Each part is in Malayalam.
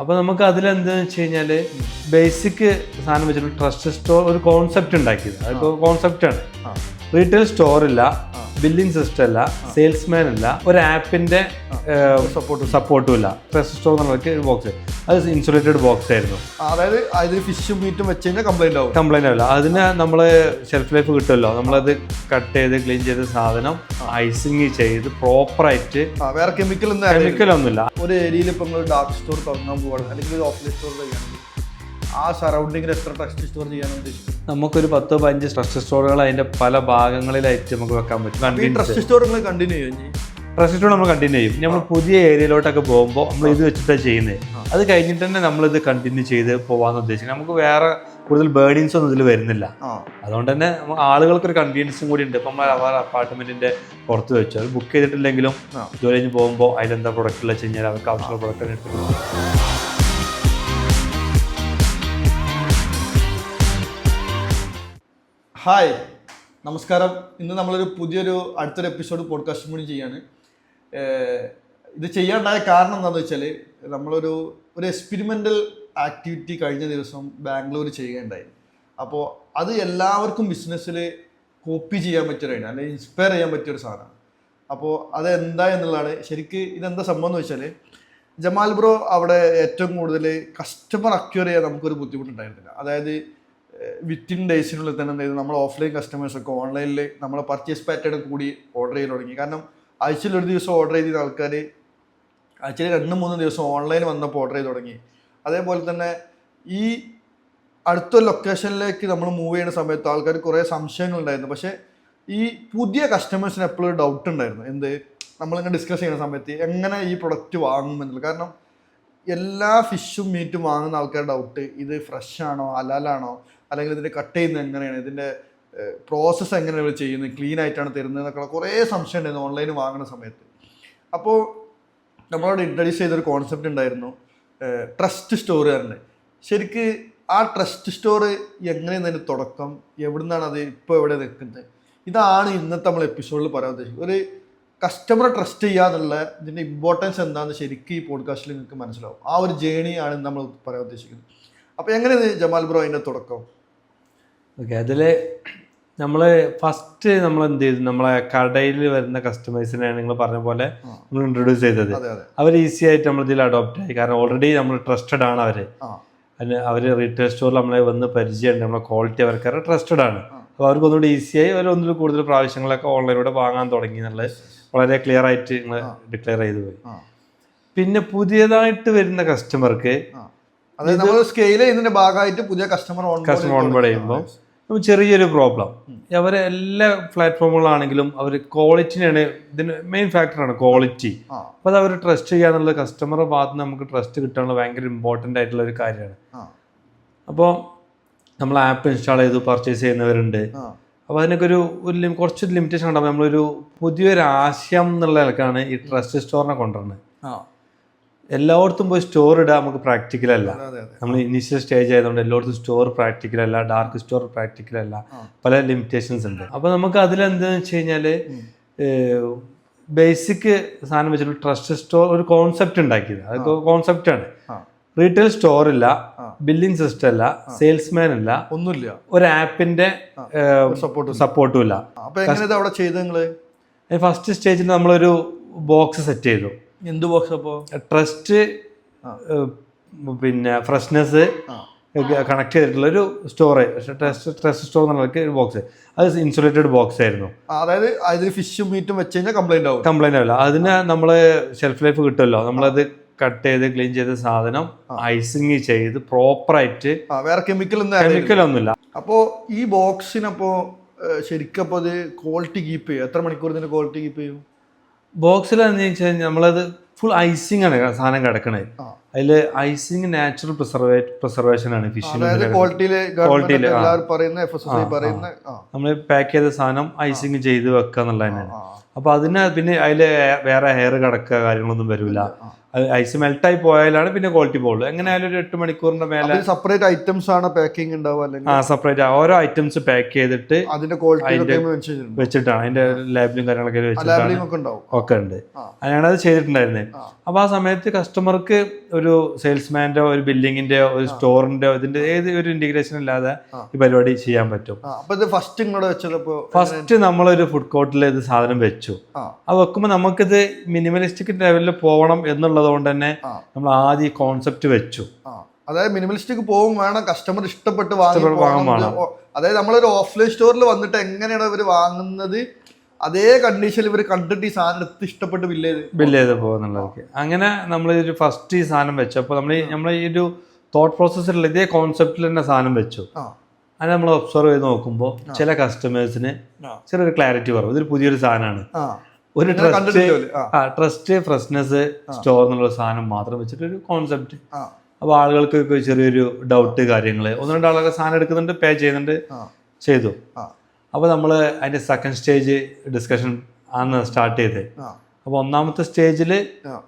അപ്പോൾ നമുക്ക് അതിലെന്താണെന്ന് വെച്ച് കഴിഞ്ഞാൽ ബേസിക് സാധനം വെച്ചിട്ട് ട്രസ്റ്റ് സ്റ്റോർ ഒരു കോൺസെപ്റ്റ് ഉണ്ടാക്കിയത്. അതിപ്പോൾ കോൺസെപ്റ്റാണ്. റീറ്റെയിൽ സ്റ്റോർ ഇല്ല, ബില്ലിംഗ് സിസ്റ്റം അല്ല, സെയിൽസ്മാൻ അല്ല, ഒരു ആപ്പിന്റെ സപ്പോർട്ടും ഇല്ല. ട്രസ്റ്റ് സ്റ്റോർ എന്നുള്ളതൊക്കെ ഒരു ബോക്സ്, അത് ഇൻസുലേറ്റഡ് ബോക്സ് ആയിരുന്നു. അതായത് അതിൽ ഫിഷും മീറ്റും വെച്ച് കഴിഞ്ഞാൽ കംപ്ലൈന്റ് ആവില്ല. അതിന് നമ്മള് ഷെൽഫ് ലൈഫ് കിട്ടുമല്ലോ, നമ്മളത് കട്ട് ചെയ്ത് ക്ലീൻ ചെയ്ത സാധനം ഐസിങ് ചെയ്ത് പ്രോപ്പറായിട്ട് വേറെ കെമിക്കലൊന്നുമില്ല. ഒരു ഏരിയയിൽ ഇപ്പൊ ഡാർക്ക് സ്റ്റോർ തുടങ്ങാൻ പോവാണ്, അല്ലെങ്കിൽ ഒരു ഓഫ്ലൈൻ സ്റ്റോർ ചെയ്യുകയാണെങ്കിൽ ആ സറൗണ്ടിങ്ങിൽ എത്ര ട്രസ്റ്റ് സ്റ്റോർ ചെയ്യാൻ ഉദ്ദേശിക്കും? നമുക്കൊരു 10-15 ട്രസ്റ്റ് സ്റ്റോറുകൾ അതിന്റെ പല ഭാഗങ്ങളിലായിട്ട് നമുക്ക് വെക്കാൻ പറ്റും. ട്രസ്റ്റ് സ്റ്റോർ നമ്മൾ കണ്ടിന്യൂ ചെയ്യും. ട്രസ്റ്റ് സ്റ്റോർ നമ്മൾ കണ്ടിന്യൂ ചെയ്യും. നമ്മൾ പുതിയ ഏരിയയിലോട്ടൊക്കെ പോകുമ്പോൾ നമ്മൾ ഇത് വെച്ചിട്ടാണ് ചെയ്യുന്നത്. അത് കഴിഞ്ഞിട്ട് തന്നെ നമ്മളിത് കണ്ടിന്യൂ ചെയ്ത് പോകാമെന്ന് ഉദ്ദേശിക്കുന്നത്. നമുക്ക് വേറെ കൂടുതൽ ബേർഡിങ്സ് ഒന്നും ഇതിൽ വരുന്നില്ല. അതുകൊണ്ട് തന്നെ ആളുകൾക്കൊരു കൺവീനിയൻസും കൂടി ഉണ്ട്. ഇപ്പം അവർ അപ്പാർട്ട്മെന്റിന്റെ പുറത്ത് വെച്ചു അത് ബുക്ക് ചെയ്തിട്ടില്ലെങ്കിലും ജോലി കഴിഞ്ഞ് പോകുമ്പോൾ അതിലെന്താ പ്രൊഡക്റ്റ് വെച്ച് കഴിഞ്ഞാൽ അവർക്ക് ആവശ്യമുള്ള പ്രൊഡക്റ്റ് എടുത്തിട്ടുണ്ട്. ഹായ്, നമസ്കാരം. ഇന്ന് നമ്മളൊരു അടുത്തൊരു എപ്പിസോഡ് പോഡ്കാസ്റ്റും കൂടി ചെയ്യാണ്. ഇത് ചെയ്യാനുണ്ടായ കാരണം എന്താണെന്ന് വെച്ചാൽ നമ്മളൊരു എക്സ്പെരിമെൻ്റൽ ആക്ടിവിറ്റി കഴിഞ്ഞ ദിവസം ബാംഗ്ലൂർ ചെയ്യുകയുണ്ടായി. അപ്പോൾ അത് എല്ലാവർക്കും ബിസിനസ്സിൽ കോപ്പി ചെയ്യാൻ പറ്റിയൊരു അല്ലെങ്കിൽ ഇൻസ്പയർ ചെയ്യാൻ പറ്റിയൊരു സാധനമാണ്. അപ്പോൾ അതെന്താ എന്നുള്ളതാണ്. ശരിക്കും ഇതെന്താ സംഭവം എന്ന് വെച്ചാൽ, ജമാൽ ബ്രോ അവിടെ ഏറ്റവും കൂടുതൽ കസ്റ്റമർ അക്വയർ ചെയ്യാൻ നമുക്കൊരു ബുദ്ധിമുട്ടുണ്ടായിരുന്നില്ല. അതായത് വിത്തിൻ ഡേയ്സിനുള്ളിൽ തന്നെ എന്ത് ചെയ്തു, നമ്മൾ ഓഫ്ലൈൻ കസ്റ്റമേഴ്സൊക്കെ ഓൺലൈനിൽ നമ്മളെ പർച്ചേസ് പാറ്റേൺ കൂടി ഓർഡർ ചെയ്ത് തുടങ്ങി. കാരണം ആഴ്ചയിൽ ഒരു ദിവസം ഓർഡർ ചെയ്ത ആൾക്കാർ ആഴ്ചയിൽ 2-3 ദിവസം ഓൺലൈൻ വന്നപ്പോൾ ഓർഡർ ചെയ്ത് തുടങ്ങി. അതേപോലെ തന്നെ ഈ അടുത്ത ലൊക്കേഷനിലേക്ക് നമ്മൾ മൂവ് ചെയ്യുന്ന സമയത്ത് ആൾക്കാർ കുറേ സംശയങ്ങളുണ്ടായിരുന്നു. പക്ഷേ ഈ പുതിയ കസ്റ്റമേഴ്സിന് എപ്പോഴും ഒരു ഡൗട്ട് ഉണ്ടായിരുന്നു. നമ്മളിങ്ങനെ ഡിസ്കസ് ചെയ്യുന്ന സമയത്ത് എങ്ങനെ ഈ പ്രൊഡക്റ്റ് വാങ്ങുമെന്നുള്ളത്. കാരണം എല്ലാ ഫിഷും മീറ്റും വാങ്ങുന്ന ആൾക്കാരുടെ ഡൗട്ട്, ഇത് ഫ്രഷ് ആണോ ഹലാലാണോ, അല്ലെങ്കിൽ ഇതിൻ്റെ കട്ട് ചെയ്യുന്നത് എങ്ങനെയാണ്, ഇതിൻ്റെ പ്രോസസ്സ് എങ്ങനെയാണ് ചെയ്യുന്നത്, ക്ലീൻ ആയിട്ടാണ് തരുന്നത് എന്നൊക്കെ കുറേ സംശയം ഉണ്ടായിരുന്നു ഓൺലൈനിൽ വാങ്ങുന്ന സമയത്ത്. അപ്പോൾ നമ്മളോട് ഇൻട്രൊഡ്യൂസ് ചെയ്തൊരു കോൺസെപ്റ്റ് ഉണ്ടായിരുന്നു, ട്രസ്റ്റ് സ്റ്റോർ തന്നെ. ശരിക്ക് ആ ട്രസ്റ്റ് സ്റ്റോർ എങ്ങനെയാണ് തുടക്കം, എവിടുന്നാണ് അത് ഇപ്പോൾ എവിടെ നിൽക്കുന്നത്, ഇതാണ് ഇന്നത്തെ നമ്മൾ എപ്പിസോഡിൽ പറയാൻ ഉദ്ദേശിക്കുന്നത്. ഒരു കസ്റ്റമറെ ട്രസ്റ്റ് ചെയ്യാന്നുള്ള ഇതിൻ്റെ ഇമ്പോർട്ടൻസ് എന്താണെന്ന് ശരിക്കും ഈ പോഡ്കാസ്റ്റിൽ നിങ്ങൾക്ക് മനസ്സിലാവും. ആ ഒരു ജേണിയാണ് നമ്മൾ പറയാൻ ഉദ്ദേശിക്കുന്നത്. അപ്പോൾ എങ്ങനെയാണ് ജമാൽ ബ്രോ അതിൻ്റെ തുടക്കം? ഓക്കെ, അതിൽ നമ്മൾ ഫസ്റ്റ് നമ്മൾ എന്ത് ചെയ്തു, നമ്മളെ കടയിൽ വരുന്ന കസ്റ്റമേഴ്സിനെയാണ് നിങ്ങൾ പറഞ്ഞ പോലെ നമ്മൾ ഇൻട്രൊഡ്യൂസ് ചെയ്തത്. അവർ ഈസി ആയിട്ട് നമ്മൾ ഇതിൽ അഡോപ്റ്റ് ആയി. കാരണം ഓൾറെഡി നമ്മൾ ട്രസ്റ്റഡ് ആണ് അവർ റീറ്റെയിൽ സ്റ്റോറിൽ നമ്മളെ വന്ന് പരിചയമുണ്ട്, നമ്മളെ ക്വാളിറ്റി അവർക്ക് ട്രസ്റ്റഡ് ആണ്. അപ്പോൾ അവർക്ക് ഒന്നുകൂടി ഈസിയായി അവർ ഒന്നിൽ കൂടുതൽ പ്രാവശ്യങ്ങളൊക്കെ ഓൺലൈനിലൂടെ വാങ്ങാൻ തുടങ്ങി എന്നുള്ളത് വളരെ ക്ലിയർ ആയിട്ട് നിങ്ങൾ ഡിക്ലെയർ ചെയ്തു പോയി. പിന്നെ പുതിയതായിട്ട് വരുന്ന കസ്റ്റമർക്ക് സ്കെയിൽ ചെയ്യുന്നതിന്റെ ഭാഗമായിട്ട് പുതിയ കസ്റ്റമർ ഓൺബോർഡ് ചെയ്യുമ്പോൾ ചെറിയൊരു പ്രോബ്ലം, അവരെ എല്ലാ പ്ലാറ്റ്ഫോമുകളാണെങ്കിലും അവർ ക്വാളിറ്റിയാണ് ഇതിന് മെയിൻ ഫാക്ടറാണ്, ക്വാളിറ്റി. അപ്പോൾ അത് അവർ ട്രസ്റ്റ് ചെയ്യാന്നുള്ളത് കസ്റ്റമറുടെ ഭാഗത്ത് നിന്ന് നമുക്ക് ട്രസ്റ്റ് കിട്ടാനുള്ള ഭയങ്കര ഇമ്പോർട്ടൻ്റ് ആയിട്ടുള്ള ഒരു കാര്യമാണ്. അപ്പോൾ നമ്മൾ ആപ്പ് ഇൻസ്റ്റാൾ ചെയ്തു പർച്ചേസ് ചെയ്യുന്നവരുണ്ട്. അപ്പോൾ അതിനൊക്കെ കുറച്ച് ലിമിറ്റേഷൻ ഉണ്ടാകുമ്പോൾ നമ്മളൊരു പുതിയൊരു ആശയം എന്നുള്ള നിലക്കാണ് ഈ ട്രസ്റ്റ് സ്റ്റോറിനെ കൊണ്ടുവരുന്നത്. എല്ലായിടത്തും പോയി സ്റ്റോർ ഇടാൻ നമുക്ക് പ്രാക്ടിക്കലല്ല. നമ്മൾ ഇനീഷ്യൽ സ്റ്റേജ് ആയതുകൊണ്ട് എല്ലായിടത്തും സ്റ്റോർ പ്രാക്ടിക്കലല്ല, ഡാർക്ക് സ്റ്റോർ പ്രാക്ടിക്കലല്ല, പല ലിമിറ്റേഷൻസ് ഉണ്ട്. അപ്പോൾ നമുക്ക് അതിലെന്താണെന്ന് വെച്ച് കഴിഞ്ഞാൽ ബേസിക് സാധനം വെച്ചിട്ട് ട്രസ്റ്റ് സ്റ്റോർ ഒരു കോൺസെപ്റ്റ് ഉണ്ടാക്കിയത്. അത് കോൺസെപ്റ്റാണ്. റീറ്റെയിൽ സ്റ്റോർ ഇല്ല, ബില്ലിംഗ് സിസ്റ്റം അല്ല, സെയിൽസ്മാൻ അല്ല, ഒന്നുമില്ല, ഒരു ആപ്പിന്റെ സപ്പോർട്ടും ഇല്ല. ഫസ്റ്റ് സ്റ്റേജിൽ നമ്മളൊരു ബോക്സ് സെറ്റ് ചെയ്തു. എന്ത് ബോക്സ്? അപ്പോൾ ട്രസ്റ്റ് പിന്നെ ഫ്രഷ്നെസ് കണക്ട് ചെയ്തിട്ടുള്ള ഒരു സ്റ്റോറേജ്, ട്രസ്റ്റ് സ്റ്റോർ എന്നുള്ളതൊക്കെ ഒരു ബോക്സ്, അത് ഇൻസുലേറ്റഡ് ബോക്സ് ആയിരുന്നു. അതായത് അതിൽ ഫിഷും മീറ്റും വെച്ച് കഴിഞ്ഞാൽ കംപ്ലൈന്റ് ആവില്ല. അതിന് നമ്മള് ഷെൽഫ് ലൈഫ് കിട്ടുമല്ലോ, നമ്മളത് കട്ട് ചെയ്ത് ക്ലീൻ ചെയ്ത സാധനം ഐസിങ് ചെയ്ത് പ്രോപ്പറായിട്ട് വേറെ കെമിക്കലൊന്നുമില്ല. അപ്പോൾ ഈ ബോക്സിനപ്പോ ശരിക്കും അപ്പോൾ അത് ക്വാളിറ്റി കീപ്പ് ചെയ്യും? എത്ര മണിക്കൂർ ഇതിന്റെ ക്വാളിറ്റി കീപ്പ് ചെയ്യും? ബോക്സിലെന്ന് വെച്ചാൽ നമ്മളത് ഫുൾ ഐസിങ് ആണ് സാധനം കിടക്കണത്. അതില് ഐസിങ് നാച്ചുറൽ പ്രിസർവേഷൻ ആണ് ഫിഷിന്. നമ്മൾ പാക്ക് ചെയ്ത സാധനം ഐസിങ് ചെയ്ത് വെക്കുക എന്നുള്ളത് തന്നെയാണ്. അപ്പൊ അതിന് പിന്നെ അതില് വേറെ ഹെയർ കിടക്കുക കാര്യങ്ങളൊന്നും വരില്ല. ഐസ് മെൽട്ടായി പോയാലാണ് പിന്നെ ക്വാളിറ്റി പോകുള്ളൂ. എങ്ങനെ ആയാലും ഒരു 8 മണിക്കൂറിന്റെ മേലെ സെപ്പറേറ്റ് ഐറ്റംസ് ആണ് പാക്കിംഗ് ഉണ്ടാവുക. സെപ്പറേറ്റ് ഓരോ ഐറ്റംസ് പാക്ക് ചെയ്തിട്ട് അതിന്റെ ക്വാളിറ്റി വെച്ചിട്ടാണ്, അതിന്റെ ലേബിളും കാര്യങ്ങളൊക്കെ വെച്ചിട്ടാണ് ഒക്കെ ഉണ്ട്. അങ്ങനെയാണ് അത് ചെയ്തിട്ടുണ്ടായിരുന്നത്. അപ്പൊ ആ സമയത്ത് കസ്റ്റമർക്ക് ഒരു സെയിൽസ്മാൻ്റെ ഒരു ബില്ലിങ്ങിന്റെ ഒരു സ്റ്റോറിന്റെ ഇതിന്റെ ഏത് ഒരു ഇന്റഗ്രേഷൻ ഇല്ലാതെ ഈ പരിപാടി ചെയ്യാൻ പറ്റും. ഫസ്റ്റ് നമ്മളൊരു ഫുഡ് കോർട്ടിൽ ഇത് സാധനം വെച്ചു. അത് വെക്കുമ്പോൾ നമുക്കിത് മിനിമലിസ്റ്റിക് ലെവലിൽ പോകണം എന്നുള്ളത് കൊണ്ട് തന്നെ നമ്മൾ ആദ്യം ഈ കോൺസെപ്റ്റ് വെച്ചു. അതായത് മിനിമലിസ്റ്റിക് പോകും വേണം, കസ്റ്റമർ ഇഷ്ടപ്പെട്ട് വാങ്ങണം. അതായത് നമ്മളൊരു ഓഫ്ലൈൻ സ്റ്റോറിൽ വന്നിട്ട് എങ്ങനെയാണ് ഇവർ വാങ്ങുന്നത് അതേ കണ്ടീഷനിൽ ഇവർ കണ്ടിട്ട് ഈ സാധനം എടുത്ത് ഇഷ്ടപ്പെട്ട് ബില്ല് ചെയ്ത് പോകുന്നുള്ളവർക്ക്. അങ്ങനെ നമ്മൾ ഒരു ഫസ്റ്റ് ഈ സാധനം വെച്ചപ്പോൾ നമ്മൾ ഈ ഒരു തോട്ട് പ്രോസസ്സിലുള്ള ഇതേ കോൺസെപ്റ്റിൽ തന്നെ സാധനം വെച്ചു. അത് നമ്മൾ ഒബ്സർവ് ചെയ്ത് നോക്കുമ്പോൾ ചില കസ്റ്റമേഴ്സിന് ചെറിയൊരു ക്ലാരിറ്റി കുറവ്. ഇതൊരു പുതിയൊരു സാധനമാണ്, ഒരു ട്രസ്റ്റ് ഫ്രഷ്നെസ് സ്റ്റോർ എന്നുള്ള സാധനം മാത്രം വെച്ചിട്ട് ഒരു കോൺസെപ്റ്റ്. അപ്പോൾ ആളുകൾക്ക് ചെറിയൊരു ഡൗട്ട് കാര്യങ്ങൾ, ഒന്ന് രണ്ട് ആളുകൾ സാധനം എടുക്കുന്നുണ്ട്, പേ ചെയ്യുന്നുണ്ട്, ചെയ്തു. അപ്പോൾ നമ്മൾ അതിൻ്റെ സെക്കൻഡ് സ്റ്റേജ് ഡിസ്കഷൻ ആണ് സ്റ്റാർട്ട് ചെയ്തത്. അപ്പോൾ ഒന്നാമത്തെ സ്റ്റേജിൽ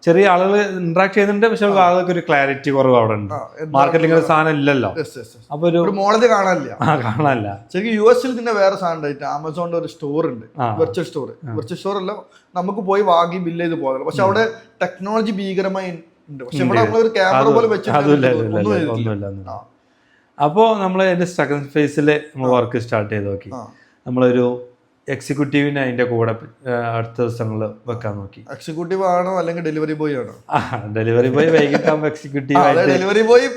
ചെറിയ ആളുകൾ ഇന്ററാക്ട് ചെയ്യുന്നുണ്ട്, പക്ഷെ ആളുകൾക്ക് ഒരു ക്ലാരിറ്റി കുറവ് അവിടെ ഉണ്ട്. മാർക്കറ്റിൽ ഇങ്ങനെ സാധനം ഇല്ലല്ലോ, അപ്പൊ ഒരു മോഡല് കാണാനില്ല. ശരിക്കും US-ൽ ഇതിന്റെ വേറെ സാധനം ഉണ്ടായിട്ട് ആമസോണിന്റെ ഒരു സ്റ്റോർ ഉണ്ട്, വെർച്വൽ സ്റ്റോർ അല്ല, നമുക്ക് പോയി വാങ്ങി ബില്ല് ചെയ്ത് പോകാം. പക്ഷെ അവിടെ ടെക്നോളജി ഭീകരമായി ഉണ്ട്. പക്ഷെ ഇവിടെ നമ്മളൊരു ക്യാമറ പോലെ ഒന്നുമില്ല. അപ്പോൾ നമ്മൾ അതിന്റെ സെക്കൻഡ് ഫേസിൽ നമ്മൾ വർക്ക് സ്റ്റാർട്ട് ചെയ്ത് നോക്കി. നമ്മളൊരു എക്സിക്യൂട്ടീവിനെ അതിന്റെ കൂടെ അടുത്ത ദിവസങ്ങൾ വെക്കാൻ നോക്കി. എക്സിക്യൂട്ടീവ് ആണോ അല്ലെങ്കിൽ ഡെലിവറി ബോയ് ആണോ? ഡെലിവറി ബോയ് വൈകിട്ടാകുമ്പോൾ എക്സിക്യൂട്ടീവ് ഡെലിവറി ബോയ്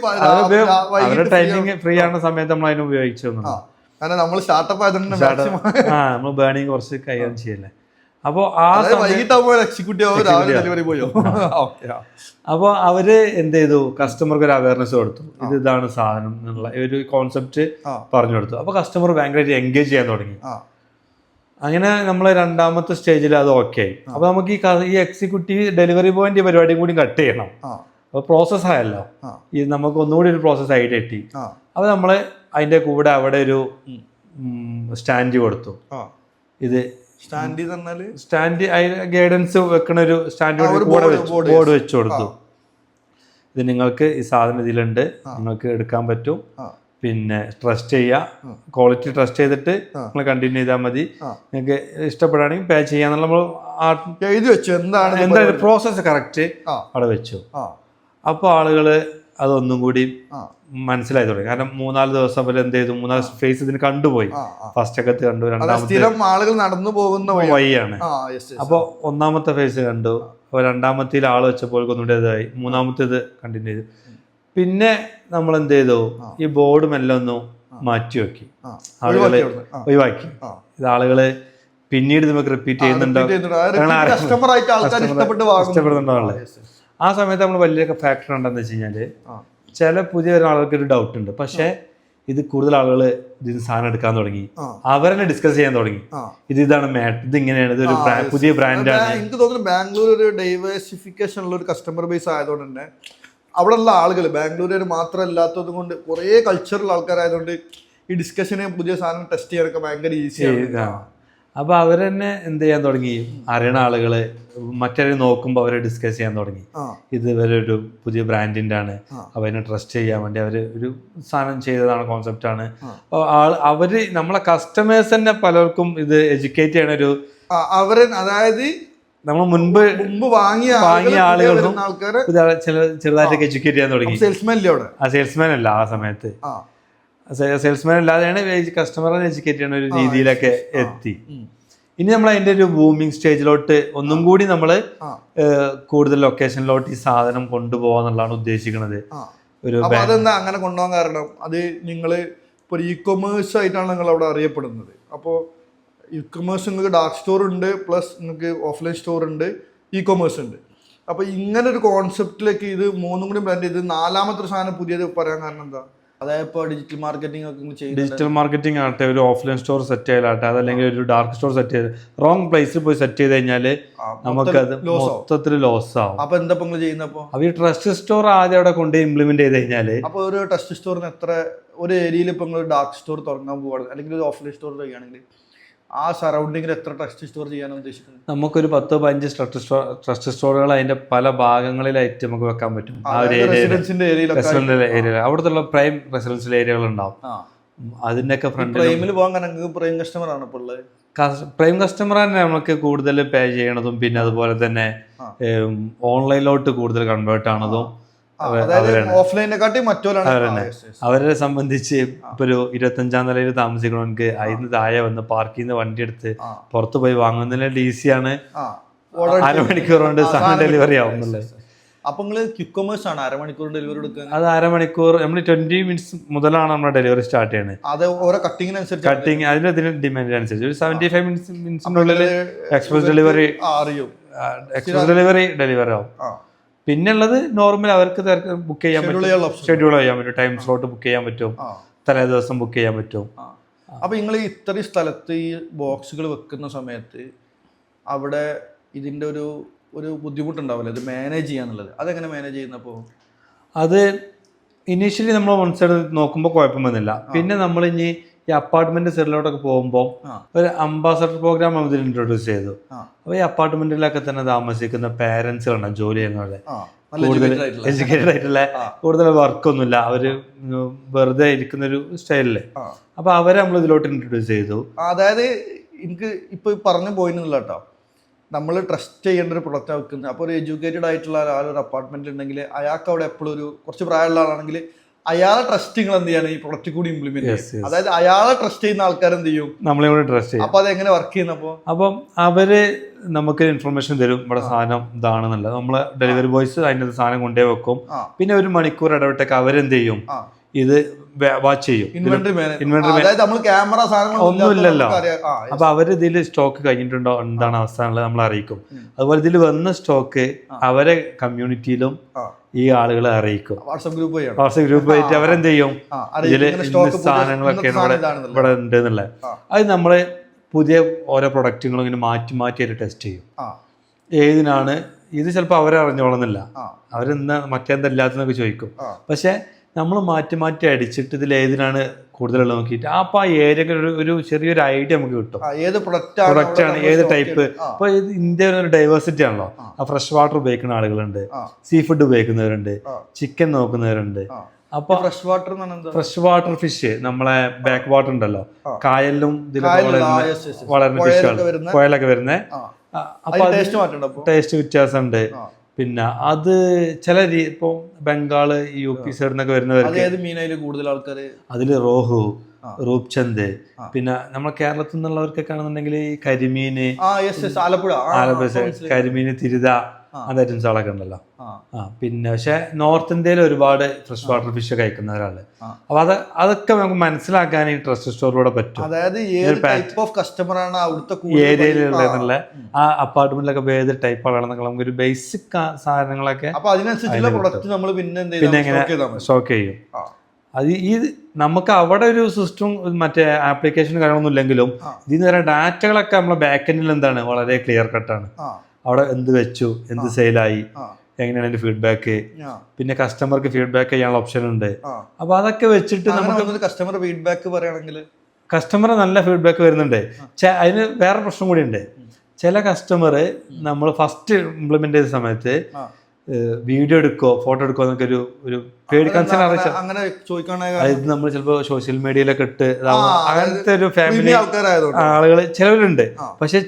അവരുടെ ടൈമിങ് ഫ്രീ ആവുന്ന സമയത്ത് നമ്മൾ അതിന് ഉപയോഗിച്ചു. നമ്മൾ സ്റ്റാർട്ടപ്പ് നമ്മൾ ബേണിങ് കുറച്ച് കൈകാര്യം ചെയ്യല്ലേ. അപ്പോൾ അപ്പോൾ അവര് എന്ത് ചെയ്തു, കസ്റ്റമർക്ക് ഒരു അവയർനെസ് കൊടുത്തു, ഇതാണ് സാധനം എന്നുള്ള ഒരു കോൺസെപ്റ്റ് പറഞ്ഞു കൊടുത്തു. അപ്പോൾ കസ്റ്റമർ ഭയങ്കരമായിട്ട് എൻഗേജ് ചെയ്യാൻ തുടങ്ങി. അങ്ങനെ നമ്മൾ രണ്ടാമത്തെ സ്റ്റേജിൽ അത് ഓക്കെ ആയി. അപ്പോൾ നമുക്ക് ഈ എക്സിക്യൂട്ടീവ് ഡെലിവറി ബോയിന്റെ പരിപാടിയും കൂടി കട്ട് ചെയ്യണം. അപ്പോൾ പ്രോസസ് ആയല്ലോ, ഈ നമുക്ക് ഒന്നുകൂടി ഒരു പ്രോസസ് ആയിട്ട് എത്തി. അപ്പോൾ നമ്മൾ അതിന്റെ കൂടെ അവിടെ ഒരു സ്റ്റാൻഡ് കൊടുത്തു. ഇത് സ്റ്റാൻഡ് ഗൈഡൻസ് വെക്കണ ഒരു സ്റ്റാൻഡ് ബോർഡ് വെച്ചു കൊടുത്തു. ഇത് നിങ്ങൾക്ക് ഈ സാധനം ഇതിലുണ്ട്, നിങ്ങൾക്ക് എടുക്കാൻ പറ്റും, പിന്നെ ട്രസ്റ്റ് ചെയ്യുക, ക്വാളിറ്റി ട്രസ്റ്റ് ചെയ്തിട്ട് നിങ്ങൾ കണ്ടിന്യൂ ചെയ്താൽ മതി, നിങ്ങൾക്ക് ഇഷ്ടപ്പെടുകയാണെങ്കിൽ പേ ചെയ്യാന്നുള്ള നമ്മൾ എഴുതി വെച്ചു. എന്താ പ്രോസസ്സ് കറക്റ്റ് അവിടെ വെച്ചു. അപ്പോൾ ആളുകൾ അതൊന്നും കൂടി മനസ്സിലായി തുടങ്ങി. കാരണം 3-4 ദിവസം പോലെ എന്ത് ചെയ്തു, 3-4 ഫേസ് ഇതിന് കണ്ടുപോയി. ഫസ്റ്റ് ഒക്കെ കണ്ടു, രണ്ടാമത്തെ ആളുകൾ നടന്നു പോകുന്ന വഴിയാണ്. അപ്പോൾ ഒന്നാമത്തെ ഫേസ് കണ്ടു, അപ്പോൾ രണ്ടാമത്തെ ആൾ വെച്ചപ്പോൾ ഒന്നുകൂടി ഇതായി, മൂന്നാമത്തേത് കണ്ടിന്യൂ ചെയ്തു. പിന്നെ നമ്മൾ എന്ത് ചെയ്തു, ഈ ബോർഡ് മെല്ലെ ഒന്ന് മാറ്റി വെക്കി, ആളുകളെ ഒഴിവാക്കി. ഇത് ആളുകള് പിന്നീട് നമുക്ക് റിപ്പീറ്റ് ചെയ്യുന്നുണ്ടോ, ഇഷ്ടപ്പെടുന്നുണ്ടോ. ആ സമയത്ത് നമ്മൾ വലിയ ഫാക്ടർ ഉണ്ടെന്ന് വെച്ച് കഴിഞ്ഞാല് ചില പുതിയ ആളുകൾക്ക് ഒരു ഡൗട്ട് ഉണ്ട്, പക്ഷെ ഇത് കൂടുതൽ ആളുകൾ ഇതിന് സാധനം എടുക്കാൻ തുടങ്ങി, അവരെന്നെ ഡിസ്കസ് ചെയ്യാൻ തുടങ്ങി. ഇതാണ് മാറ്റ്, ഇത് ഇങ്ങനെയാണ്, ഇതൊരു പുതിയ ബ്രാൻഡാണ്. എനിക്ക് തോന്നുന്നു ബാംഗ്ലൂർ ഒരു ഡൈവേഴ്സിഫിക്കേഷൻ ഉള്ള ഒരു കസ്റ്റമർ ബേസ് ആയതുകൊണ്ട് തന്നെ അവിടെയുള്ള ആളുകൾ ബാംഗ്ലൂരിൽ മാത്രമല്ലാത്തത് കൊണ്ട് കുറേ കൾച്ചറൽ ആൾക്കാരായതുകൊണ്ട് ഈ ഡിസ്കഷന് പുതിയ സാധനം ടെസ്റ്റ് ചെയ്യാനൊക്കെ ഭയങ്കര ഈസിയാണ്. അപ്പോൾ അവർ തന്നെ എന്ത് ചെയ്യാൻ തുടങ്ങി, അറിയണ ആളുകള് മറ്റൊരു നോക്കുമ്പോൾ അവരെ ഡിസ്കസ് ചെയ്യാൻ തുടങ്ങി. ഇത് ഇവരൊരു പുതിയ ബ്രാൻഡിൻ്റെ ആണ്, അപ്പോൾ അതിനെ ട്രസ്റ്റ് ചെയ്യാൻ വേണ്ടി അവർ ഒരു സാധനം ചെയ്തതാണ്, കോൺസെപ്റ്റാണ്. അവര് നമ്മളെ കസ്റ്റമേഴ്സ് തന്നെ പലർക്കും ഇത് എഡ്യൂക്കേറ്റ് ചെയ്യണ ഒരു അതായത് നമ്മൾ മുൻപ് വാങ്ങിയ ആളുകളും ചെറുതായിട്ടൊക്കെ എഡ്യൂക്കേറ്റ് ചെയ്യാൻ തുടങ്ങി. സെയിൽസ്മാൻ അല്ല ആ സമയത്ത്, സെയിൽസ്മാൻ അല്ലാതെയാണ് കസ്റ്റമറെ എഡ്യൂക്കേറ്റ് ചെയ്യുന്ന ഒരു രീതിയിലൊക്കെ എത്തി. ഇനി നമ്മൾ അതിന്റെ ഒരു ബൂമിങ് സ്റ്റേജിലോട്ട് ഒന്നും കൂടി നമ്മൾ കൂടുതൽ ലൊക്കേഷനിലോട്ട് ഈ സാധനം കൊണ്ടുപോകാന്നുള്ളതാണ് ഉദ്ദേശിക്കുന്നത്. അതെന്താ അങ്ങനെ കൊണ്ടുപോകാൻ കാരണം, അത് നിങ്ങൾ ഇപ്പോൾ ഇ കൊമേഴ്സ് ആയിട്ടാണ് നിങ്ങൾ അവിടെ അറിയപ്പെടുന്നത്. അപ്പോൾ ഇ കൊമേഴ്സ് നിങ്ങൾക്ക് ഡാർക്ക് സ്റ്റോർ ഉണ്ട്, പ്ലസ് നിങ്ങൾക്ക് ഓഫ്ലൈൻ സ്റ്റോർ ഉണ്ട്, ഇ കൊമേഴ്സ് ഉണ്ട്. അപ്പോൾ ഇങ്ങനെ ഒരു കോൺസെപ്റ്റിലേക്ക് ഇത് മൂന്നും കൂടി ബ്ലെൻഡ് ചെയ്ത് നാലാമത്തെ ഒരു സാധനം പുതിയത് പറയാൻ കാരണം എന്താ, അതായത് ഇപ്പോൾ ഡിജിറ്റൽ മാർക്കറ്റിംഗ് ഒക്കെ ചെയ്യും. ഡിജിറ്റൽ മാർക്കറ്റിംഗ് ആകട്ടെ, ഒരു ഓഫ്ലൈൻ സ്റ്റോർ സെറ്റ് ചെയ്യലാട്ടെ, അതല്ലെങ്കിൽ ഒരു ഡാർക്ക് സ്റ്റോർ സെറ്റ് ചെയ്ത് റോങ് പ്ലേസിൽ പോയി സെറ്റ് ചെയ്ത് കഴിഞ്ഞാൽ നമുക്കത് മൊത്തത്തിൽ ലോസ് ആവും. അപ്പൊ എന്താ നിങ്ങൾ ചെയ്യുന്നപ്പോ ഈ ട്രസ്റ്റ് സ്റ്റോർ ആദ്യം അവിടെ കൊണ്ട് ഇംപ്ലിമെന്റ് ചെയ്ത് കഴിഞ്ഞാൽ, അപ്പോൾ ഒരു ട്രസ്റ്റ് സ്റ്റോറിന് എത്ര ഒരു ഏരിയയിൽ ഇപ്പൊ നിങ്ങൾ ഡാർക്ക് സ്റ്റോർ തുടങ്ങാൻ പോവാണ് അല്ലെങ്കിൽ ഒരു ഓഫ്ലൈൻ സ്റ്റോർ ചെയ്യുകയാണെങ്കിൽ ആ സറൗണ്ടിങ്ങിൽ എത്ര ട്രസ്റ്റ് സ്റ്റോർ ചെയ്യാനാണ് ഉദ്ദേശിക്കുന്നത്? നമുക്കൊരു 10-15 ട്രസ്റ്റ് സ്റ്റോറുകൾ അതിന്റെ പല ഭാഗങ്ങളിലായിട്ട് നമുക്ക് വെക്കാൻ പറ്റും. ആ ഒരു ഏരിയ അവിടുത്തെ പ്രൈം റെസിഡൻഷ്യൽ ഏരിയകൾ ഉണ്ടാവും. അതിന്റെയൊക്കെ ഫ്രണ്ട് പ്രൈമിൽ പോകാൻ പ്രൈം കസ്റ്റമർ ആണ് ഇപ്പോൾ ഉള്ളത്. പ്രൈം കസ്റ്റമർ തന്നെ നമുക്ക് കൂടുതൽ പേ ചെയ്യണതും, പിന്നെ അതുപോലെ തന്നെ ഓൺലൈനിലോട്ട് കൂടുതൽ കൺവേർട്ട് ആണതും, ഓഫ്ലൈനെക്കാട്ടി മറ്റോരാണ്. അവരെ സംബന്ധിച്ച് ഇപ്പൊ ഒരു 25-ാം നിലയിൽ താമസിക്കണമെങ്കിൽ അതിന് താഴെ വന്ന് പാർക്കിൽ നിന്ന് വണ്ടി എടുത്ത് പുറത്ത് പോയി വാങ്ങുന്നതിന് DC ആണ്. അരമണിക്കൂർ കൊണ്ട് സാധനം ഡെലിവറി ആവുന്നുള്ളത്. അപ്പൊ നിങ്ങള് ക്വിക്ക് കൊമേഴ്സ് ആണ് അരമണിക്കൂർ ഡെലിവറി എടുക്കുന്നത്? അത് അരമണിക്കൂർ, നമ്മൾ 20 മിനിറ്റ്സ് മുതലാണ് നമ്മുടെ ഡെലിവറി സ്റ്റാർട്ട് ചെയ്യുന്നത്. അത് ഓരോ കട്ടിങ്ങിനനുസരിച്ച്, കട്ടിങ് അതിന് ഡിമാൻഡ് അനുസരിച്ച് ഒരു 75 മിനിറ്റ്സിനുള്ളിൽ എക്സ്പ്രസ് ഡെലിവറി ഡെലിവറി ആവും. പിന്നെ ഉള്ളത് നോർമൽ അവർക്ക് ബുക്ക് ചെയ്യാൻ പറ്റും, ഷെഡ്യൂൾ ചെയ്യാൻ പറ്റും, ടൈം സ്ലോട്ട് ബുക്ക് ചെയ്യാൻ പറ്റും, തലേ ദിവസം ബുക്ക് ചെയ്യാൻ പറ്റും. അപ്പൊ നിങ്ങൾ ഇത്രയും സ്ഥലത്ത് ഈ ബോക്സുകൾ വെക്കുന്ന സമയത്ത് അവിടെ ഇതിന്റെ ഒരു ബുദ്ധിമുട്ടുണ്ടാവില്ല ഇത് മാനേജ് ചെയ്യാന്നുള്ളത്? അതെങ്ങനെ മാനേജ് ചെയ്യുന്നപ്പോ? അത് ഇനീഷ്യലി നമ്മൾ വൺ സൈഡ് നോക്കുമ്പോൾ കുഴപ്പം വന്നില്ല. പിന്നെ നമ്മൾ ഇനി ഈ അപ്പാർട്ട്മെന്റ് സൈഡിലോട്ടൊക്കെ പോകുമ്പോൾ ഒരു അംബാസഡർ പ്രോഗ്രാം നമ്മൾ ഇതിൽ ഇൻട്രൊഡ്യൂസ് ചെയ്തു. അപ്പൊ ഈ അപ്പാർട്ട്മെന്റിലൊക്കെ തന്നെ താമസിക്കുന്ന പേരൻസ് ഉണ്ടാവും, ജോലി ചെയ്യുന്നവരുടെ, കൂടുതൽ എഡ്യൂക്കേറ്റഡ് ആയിട്ടുള്ള, കൂടുതൽ വർക്കൊന്നുമില്ല, അവര് വെറുതെ ഇരിക്കുന്ന ഒരു സ്റ്റൈലില്. അപ്പൊ അവരെ നമ്മൾ ഇതിലോട്ട് ഇൻട്രൊഡ്യൂസ് ചെയ്തു. അതായത് എനിക്ക് ഇപ്പൊ പറഞ്ഞു പോയിന്നില്ല കേട്ടോ, നമ്മൾ ട്രസ്റ്റ് ചെയ്യേണ്ട ഒരു പ്രൊഡക്റ്റ് വെക്കുന്നത്. അപ്പോൾ ഒരു എഡ്യൂക്കേറ്റഡ് ആയിട്ടുള്ള ഒരു അപ്പാർട്ട്മെന്റ് ഉണ്ടെങ്കിൽ അയാൾക്ക് അവിടെ എപ്പോഴും ഒരു കുറച്ച് പ്രായമുള്ള ആളാണെങ്കിൽ അയാളെ ട്രസ്റ്റ് നിങ്ങൾ എന്ത് ചെയ്യാണ് ഈ പ്രൊഡക്റ്റ് കൂടി ഇംപ്ലിമെന്റ് ചെയ്യും. അതായത് അയാളെ ട്രസ്റ്റ് ചെയ്യുന്ന ആൾക്കാർ എന്ത് ചെയ്യും, നമ്മളെ കൂടി ട്രസ്റ്റ് ചെയ്യും. അപ്പൊ അതെങ്ങനെ വർക്ക് ചെയ്യുന്നപ്പോ? അപ്പം അവര് നമുക്ക് ഇൻഫർമേഷൻ തരും, ഇവിടെ സാധനം ഇതാണെന്നുള്ളത്. നമ്മള് ഡെലിവറി ബോയ്സ് അതിൻ്റെ സാധനം കൊണ്ടേ വെക്കും. പിന്നെ ഒരു മണിക്കൂർ ഇടവിട്ടൊക്കെ അവരെന്ത് ചെയ്യും, ഇത് വാച്ച് ചെയ്യും. ഒന്നുമില്ലല്ലോ. അപ്പൊ അവര് ഇതിൽ സ്റ്റോക്ക് കഴിഞ്ഞിട്ടുണ്ടോ, എന്താണ് അവസ്ഥ എന്നുള്ളത് നമ്മൾ അറിയിക്കും. അതുപോലെ ഇതിൽ വന്ന സ്റ്റോക്ക് അവരെ കമ്മ്യൂണിറ്റിയിലും ഈ ആളുകളെ അറിയിക്കും. വാട്സപ്പ് ഗ്രൂപ്പ് ആയിട്ട് അവരെന്ത് ചെയ്യും, ഇതില് സാധനങ്ങളൊക്കെ ഇവിടെ ഉണ്ട് എന്നുള്ളത്. അത് നമ്മള് പുതിയ ഓരോ പ്രൊഡക്റ്റുകളും ഇങ്ങനെ മാറ്റി മാറ്റി ആയിട്ട് ടെസ്റ്റ് ചെയ്യും. ഏതിനാണ് ഇത് ചിലപ്പോൾ അവരെ അറിഞ്ഞോളുന്നില്ല, അവരെന്താ മറ്റെന്തല്ലാത്തതെന്നൊക്കെ ചോദിക്കും. പക്ഷെ നമ്മൾ മാറ്റി മാറ്റി അടിച്ചിട്ട് ഇതിൽ ഏതിനാണ് കൂടുതലുള്ള നോക്കിയിട്ട് അപ്പോൾ ആ ഏരിയക്ക് ഒരു ചെറിയൊരു ഐഡിയ നമുക്ക് കിട്ടും. ഏത് പ്രൊഡക്റ്റ് ആണ്, ഏത് ടൈപ്പ്. ഇപ്പൊ ഇന്ത്യയിൽ ഒരു ഡൈവേഴ്സിറ്റി ആണല്ലോ. ഫ്രഷ് വാട്ടർ ഉപയോഗിക്കുന്ന ആളുകളുണ്ട്, സീ ഫുഡ് ഉപയോഗിക്കുന്നവരുണ്ട്, ചിക്കൻ നോക്കുന്നവരുണ്ട്. അപ്പൊ ഫ്രഷ് വാട്ടർ ഫിഷ്, നമ്മളെ ബാക്ക് വാട്ടർ ഉണ്ടല്ലോ, കായലിലും ഇതിലൊക്കെ വളരുന്ന ഫിഷുകൾ, കോയലൊക്കെ വരുന്നത്. അപ്പൊ ടേസ്റ്റ് വ്യത്യാസമുണ്ട്. പിന്നെ അത് ചില ഇപ്പോൾ ബംഗാള് UP സൈഡിൽ നിന്നൊക്കെ വരുന്നവർക്ക് അതിൽ റോഹു, റൂപ്ചന്ദ്, പിന്നെ നമ്മുടെ കേരളത്തിൽ നിന്നുള്ളവർക്കൊക്കെ ആണെന്നുണ്ടെങ്കിൽ ഈ കരിമീന്, ആലപ്പുഴ കരിമീന്, തിരുത, അത് ഐറ്റംസുകളൊക്കെ ഉണ്ടല്ലോ. പിന്നെ പക്ഷെ നോർത്ത് ഇന്ത്യയിൽ ഒരുപാട് ഫ്രഷ് വാട്ടർ ഫിഷ് കഴിക്കുന്നവരാണ്. അപ്പൊ അതൊക്കെ നമുക്ക് മനസ്സിലാക്കാൻ ഈ ട്രസ്റ്റ് സ്റ്റോറിലൂടെ പറ്റും. അതായത് ഏരിയയിലുള്ള ആ അപ്പാർട്ട്മെന്റിലൊക്കെ ഏത് ടൈപ്പ് ആളാണെന്നൊക്കെ നമുക്ക് ഒരു ബേസിക് സാധനങ്ങളൊക്കെ പിന്നെ എങ്ങനെ സ്റ്റോക്ക് ചെയ്യും. അത് ഈ നമുക്ക് അവിടെ ഒരു സിസ്റ്റം മറ്റേ ആപ്ലിക്കേഷൻ കാര്യങ്ങളൊന്നും ഇല്ലെങ്കിലും ഇതിന് വരെ ഡാറ്റകളൊക്കെ നമ്മളെ ബാക്ക് എൻഡിൽ എന്താണ് വളരെ ക്ലിയർ കട്ടാണ്. അവിടെ എന്ത് വെച്ചു, എന്ത് സെയിലായി, എങ്ങനെയാണ് അതിന്റെ ഫീഡ്ബാക്ക്, പിന്നെ കസ്റ്റമർക്ക് ഫീഡ്ബാക്ക് ചെയ്യാനുള്ള ഓപ്ഷൻ ഉണ്ട്. അപ്പൊ അതൊക്കെ വെച്ചിട്ട് നമുക്ക് കസ്റ്റമർ ഫീഡ്ബാക്ക് പറയുകയാണെങ്കിൽ കസ്റ്റമർ നല്ല ഫീഡ്ബാക്ക് വരുന്നുണ്ട്. അതിന് വേറെ പ്രശ്നം കൂടി ഉണ്ട്. ചില കസ്റ്റമർ നമ്മൾ ഫസ്റ്റ് ഇംപ്ലിമെന്റ് ചെയ്ത സമയത്ത് വീഡിയോ എടുക്കോ ഫോട്ടോ എടുക്കോ എന്നൊക്കെ ഒരു പേടി കൺസേൺ അറിയിച്ചു. അതായത് നമ്മൾ ചിലപ്പോ സോഷ്യൽ മീഡിയയിലൊക്കെ ഇട്ട് അങ്ങനത്തെ ഒരു ഫാമിലി ആളുകൾ ചിലവരുണ്ട്. പക്ഷെ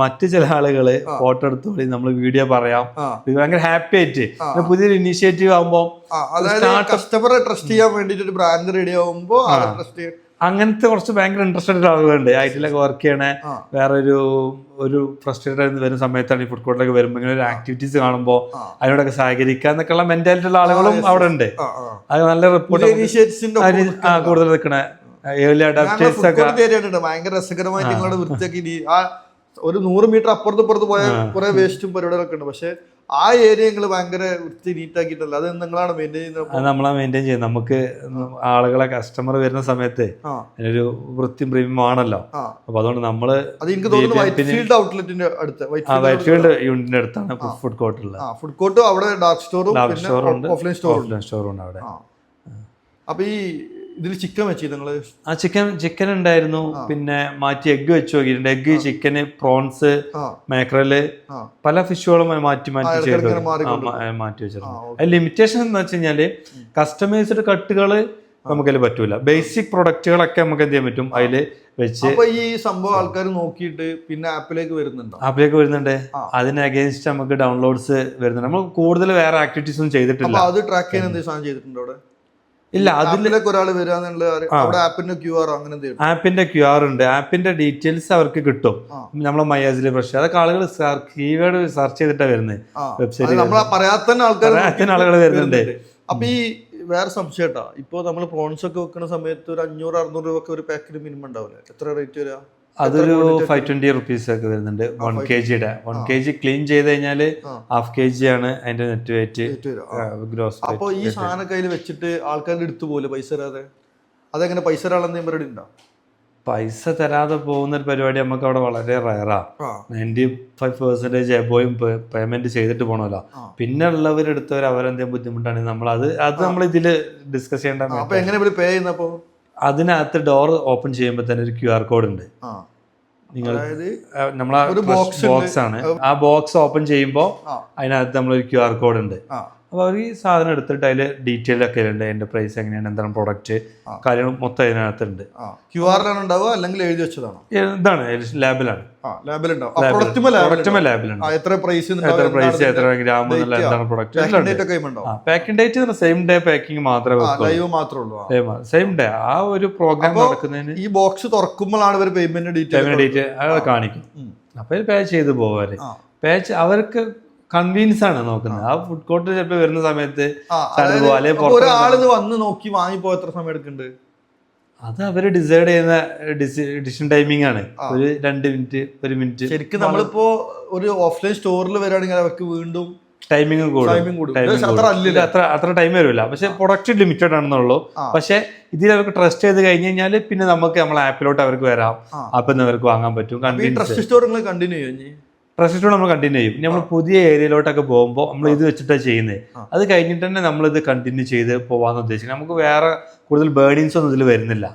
മറ്റു ചില ആളുകള് ഫോട്ടോ എടുത്തോളി, നമ്മൾ വീഡിയോ പറയാം, ഭയങ്കര ഹാപ്പി ആയിട്ട് പുതിയൊരു ഇനീഷ്യേറ്റീവ് ആകുമ്പോ കസ്റ്റമറെ ട്രസ്റ്റ് ചെയ്യാൻ വേണ്ടിട്ട് ഒരു ബ്രാൻഡ് റെഡി ആകുമ്പോ അങ്ങനത്തെ കുറച്ച് ഭയങ്കര ഇൻട്രസ്റ്റഡ് ആളുകളുണ്ട്. ഐറ്റിലൊക്കെ വർക്ക് ചെയ്യണേ, വേറെ ഒരു ഫ്രസ്ട്രേറ്റഡ് ആയി വരുന്ന സമയത്താണ് ഈ ഫുഡ് കോർട്ടിലൊക്കെ വരുമ്പോൾ ഇങ്ങനെ ഒരു ആക്ടിവിറ്റീസ് കാണുമ്പോൾ അതിനോടൊക്കെ സഹകരിക്കുക എന്നൊക്കെയുള്ള മെന്റാലിറ്റി ഉള്ള ആളുകളും അവിടെ ഉണ്ട്. അത് നല്ല റിപ്പോർട്ട് കൂടുതൽ നിൽക്കണേ ഏർലി അഡാപ്റ്റേഴ്സ് ഒക്കെ ഭയങ്കര രസകരമായിട്ട് നിങ്ങളുടെ വൃത്തിയാക്കി ഒരു 100 മീറ്റർ അപ്പുറത്ത് പോയ കുറെ വേസ്റ്റും പരിപാടികളൊക്കെ ഉണ്ട്. പക്ഷെ ആ ഏരിയ നിങ്ങൾ ഭയങ്കര വൃത്തി നീറ്റാക്കിയിട്ടല്ല, അത് നിങ്ങളാണ് മെയിൻറ്റെയിൻ ചെയ്യുന്നത്. അത് നമ്മളാ മെയിൻറ്റെയിൻ ചെയ്യുന്നത്. നമുക്ക് ആളുകളെ കസ്റ്റമർ വരുന്ന സമയത്ത് ഒരു വൃത്തിയും പ്രീമിയം ആണല്ലോ. അപ്പൊ അതുകൊണ്ട് നമ്മള് വൈറ്റ്ഫീൽഡ് ഔട്ട്ലെറ്റിന്റെ അടുത്ത്, വൈറ്റ്ഫീൽഡ് യൂണിറ്റിന്റെ അടുത്താണ് ഫുഡ് കോർട്ട് ഉള്ളത്. ഫുഡ് കോർട്ട് അവിടെ ഡാർക്ക് സ്റ്റോറും ഓഫ്ലൈൻ സ്റ്റോറുണ്ട് അവിടെ. അപ്പൊ ഈ ഇതിൽ ചിക്കൻ വെച്ചു നിങ്ങള്? ആ ചിക്കൻ ഉണ്ടായിരുന്നു. പിന്നെ മാറ്റി എഗ്ഗ് വെച്ച് നോക്കിയിട്ടുണ്ട്. എഗ്ഗ്, ചിക്കന്, പ്രോൺസ്, മാക്രല്, പല ഫിഷുകളും മാറ്റി ചെയ്തു മാറ്റി വെച്ചിട്ടുണ്ട്. ലിമിറ്റേഷൻ എന്ന് വെച്ച് കഴിഞ്ഞാല് കസ്റ്റമൈസ്ഡ് കട്ടുകള് നമുക്കതിൽ പറ്റൂല. ബേസിക് പ്രൊഡക്റ്റുകളൊക്കെ നമുക്ക് എന്ത് ചെയ്യാൻ പറ്റും അതിൽ വെച്ച്. അപ്പൊ ഈ സംഭവം ആൾക്കാർ നോക്കിയിട്ട് പിന്നെ ആപ്പിലേക്ക് വരുന്നുണ്ട്. അതിന് അഗേൻസ്റ്റ് നമുക്ക് ഡൗൺലോഡ്സ് വരുന്നുണ്ട്. നമ്മൾ കൂടുതൽ വേറെ ആക്ടിവിറ്റീസ് ഒന്നും ചെയ്തിട്ടില്ല. അത് ട്രാക്ക് ചെയ്യാൻ എന്തെങ്കിലും സാധനം ചെയ്തിട്ടുണ്ടോ അവിടെ? ഇല്ല, അതിലേക്ക് ഒരാൾ ആപ്പിന്റെ QR ഉണ്ട്. ആപ്പിന്റെ ഡീറ്റെയിൽസ് അവർക്ക് കിട്ടും. നമ്മളെ മയാസിലെ പ്രശ്നം അതൊക്കെ ആളുകൾ കീവേഡ് സെർച്ച് ചെയ്തിട്ടാണ് വരുന്നത്. വെബ്സൈറ്റിൽ ആളുകൾ വരുന്നുണ്ട്. അപ്പൊ ഈ വേറെ സംശയട്ടാ, ഇപ്പൊ നമ്മൾ പ്രോൺസ് ഒക്കെ വെക്കുന്ന സമയത്ത് ഒരു 500-600 രൂപ ഒരു പാക്കിന് മിനിമം ഉണ്ടാവില്ല? എത്ര റേറ്റ് വരിക? അതൊരു 520 റുപ്പീസ് ഒക്കെ വരുന്നുണ്ട് 1 kg-യുടെ. 1 kg ക്ലീൻ ചെയ്ത് കഴിഞ്ഞാൽ ½ kg ആണ് അതിന്റെ നെറ്റ് വെയിറ്റ് ഗ്രോസ്. അപ്പൊ ഈ സാധനം കയ്യിൽ വെച്ചിട്ട് ആൾക്കാരുടെ എടുത്തു പോലെ പൈസ തരാതെ അതെങ്ങനെ പൈസ തരാളെന്ന് പരിപാടി ഉണ്ടോ? പൈസ തരാതെ പോകുന്ന ഒരു പരിപാടി നമുക്ക് അവിടെ വളരെ റയറാ. 95% എബോയും പേയ്മെന്റ് ചെയ്തിട്ട് പോകണമല്ലോ. പിന്നെ ഉള്ളവരെടുത്തവർ അവരെന്തെങ്കിലും ബുദ്ധിമുട്ടാണെങ്കിൽ നമ്മൾ നമ്മൾ ഇതില് ഡിസ്കസ് ചെയ്യേണ്ട. അതിനകത്ത് ഡോർ ഓപ്പൺ ചെയ്യുമ്പോൾ തന്നെ ഒരു QR കോഡ് ഉണ്ട്. നിങ്ങൾ നമ്മളെ ബോക്സ് ആണ്, ആ ബോക്സ് ഓപ്പൺ ചെയ്യുമ്പോൾ അതിനകത്ത് നമ്മളൊരു QR കോഡ് ഉണ്ട്. അപ്പോൾ അവർ ഈ സാധനം എടുത്തിട്ട് അതിൽ ഡീറ്റെയിൽ ഒക്കെ ഉണ്ട്. അതിന്റെ പ്രൈസ് എങ്ങനെയാണ്, എന്താണ് പ്രൊഡക്റ്റ്, കാര്യങ്ങൾ മൊത്തം അതിനകത്തുണ്ട്. QR ഉണ്ടാവുക അല്ലെങ്കിൽ എഴുതി വെച്ചതാണോ? ഇതാണ് ലാബിലാണ്. എത്ര പ്രൈസ്, എത്ര ഗ്രാം, എന്താണ് product. Packing date same day packing മാത്രമേ സെയിം ഡേ. ആ ഒരു പ്രോഗ്രാം നടക്കുന്നതിന് ഈ ബോക്സ് തുറക്കുമ്പോഴാണ് പേയ്മെന്റ് ഡീറ്റെയിൽ കാണിക്കും. അപ്പൊ പേ ചെയ്ത് പോവാറ്. അവർക്ക് കൺവീനിയൻസ് ആണ് നോക്കുന്നത്. ആ ഫുഡ് കോർട്ട് ചിലപ്പോൾ വരുന്ന സമയത്ത് വന്ന് നോക്കി വാങ്ങിപ്പോ എത്ര സമയം എടുക്കുന്നുണ്ട്? അത് അവര് ഡിസൈഡ് ചെയ്യുന്ന ഡിസിഷൻ ടൈമിംഗ് ആണ്. ഒരു 2 മിനിറ്റ് 1 മിനിറ്റ്. ശരിക്കും നമ്മളിപ്പോ ഒരു ഓഫ്ലൈൻ സ്റ്റോറിൽ വരികയാണെങ്കിൽ അവർക്ക് വീണ്ടും ടൈമിംഗ് കൂടും. അത്ര ടൈം വരില്ല. പക്ഷെ പ്രൊഡക്റ്റ് ലിമിറ്റഡ് ആണെന്നുള്ളൂ. പക്ഷെ ഇതിൽ അവർക്ക് ട്രസ്റ്റ് ചെയ്ത് കഴിഞ്ഞ് കഴിഞ്ഞാൽ പിന്നെ നമുക്ക് നമ്മളെ ആപ്പിലോട്ട് അവർക്ക് വരാം. ആപ്പിൽ അവർക്ക് വാങ്ങാൻ പറ്റും. ട്രസ്റ്റ് സ്റ്റോർ കണ്ടിന്യൂ ചെയ്യും. ട്രസ്റ്റ് നമ്മൾ കണ്ടിന്യൂ ചെയ്യും. നമ്മൾ പുതിയ ഏരിയയിലോട്ടൊക്കെ പോകുമ്പോൾ നമ്മൾ ഇത് വെച്ചിട്ടാണ് ചെയ്യുന്നത്. അത് കഴിഞ്ഞിട്ട് തന്നെ നമ്മളിത് കണ്ടിന്യൂ ചെയ്ത് പോകാമെന്ന് ഉദ്ദേശിക്കുന്നത്. നമുക്ക് വേറെ കൂടുതൽ ബേണിങ്സ് ഒന്നും ഇതിൽ വരുന്നില്ല.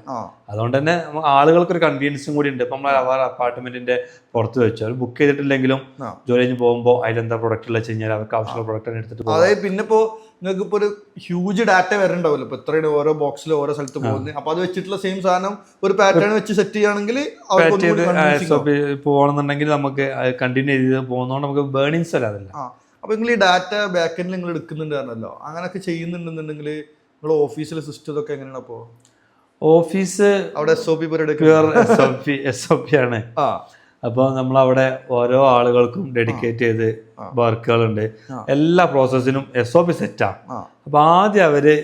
അതുകൊണ്ട് തന്നെ ആളുകൾക്കൊരു കൺവീനിയൻസും കൂടി ഉണ്ട്. ഇപ്പം നമ്മൾ അവരുടെ അപ്പാർട്ട്മെന്റിന്റെ പുറത്ത് വെച്ചു അവർ ബുക്ക് ചെയ്തിട്ടില്ലെങ്കിലും ജോലി കഴിഞ്ഞ് പോകുമ്പോൾ അതിലെന്താ പ്രൊഡക്റ്റ് ഉള്ള വെച്ച് കഴിഞ്ഞാൽ അവർക്ക് ആവശ്യമുള്ള പ്രൊഡക്റ്റ് എടുത്തിട്ട് പോകും. അതായത് പിന്നെ ഇപ്പോൾ നിങ്ങൾക്ക് ഇപ്പോൾ ഒരു ഹ്യൂജ് ഡാറ്റ വരണ്ടാവില്ല. ഇപ്പോൾ ഇത്രയും ഓരോ ബോക്സിൽ ഓരോ സ്ഥലത്ത് പോകുന്നത്. അപ്പോൾ അത് വെച്ചിട്ടുള്ള സെയിം സാധനം ഒരു പാറ്റേൺ വെച്ച് സെറ്റ് ചെയ്യുകയാണെങ്കിൽ പോകണമെന്നുണ്ടെങ്കിൽ നമുക്ക് കണ്ടിന്യൂ ചെയ്ത് പോകുന്നതുകൊണ്ട് നമുക്ക് ബേണിങ്സ് വരാതില്ല. അപ്പോൾ നിങ്ങൾ ഈ ഡാറ്റ ബാക്ക് എൻഡിൽ നിങ്ങൾ എടുക്കുന്നുണ്ട് പറഞ്ഞല്ലോ. അങ്ങനെയൊക്കെ ചെയ്യുന്നുണ്ടെന്നുണ്ടെങ്കിൽ നിങ്ങൾ ഓഫീസിലെ സിസ്റ്റം ഇതൊക്കെ എങ്ങനെയാണ്? അപ്പോൾ ഓഫീസ് അവിടെ SOP ആണ്. അപ്പോൾ നമ്മളവിടെ ഓരോ ആളുകൾക്കും ഡെഡിക്കേറ്റ് ചെയ്ത് വർക്കുകളുണ്ട്. എല്ലാ പ്രോസസ്സിനും SOP സെറ്റാണ്. അപ്പോൾ ആദ്യം അവര്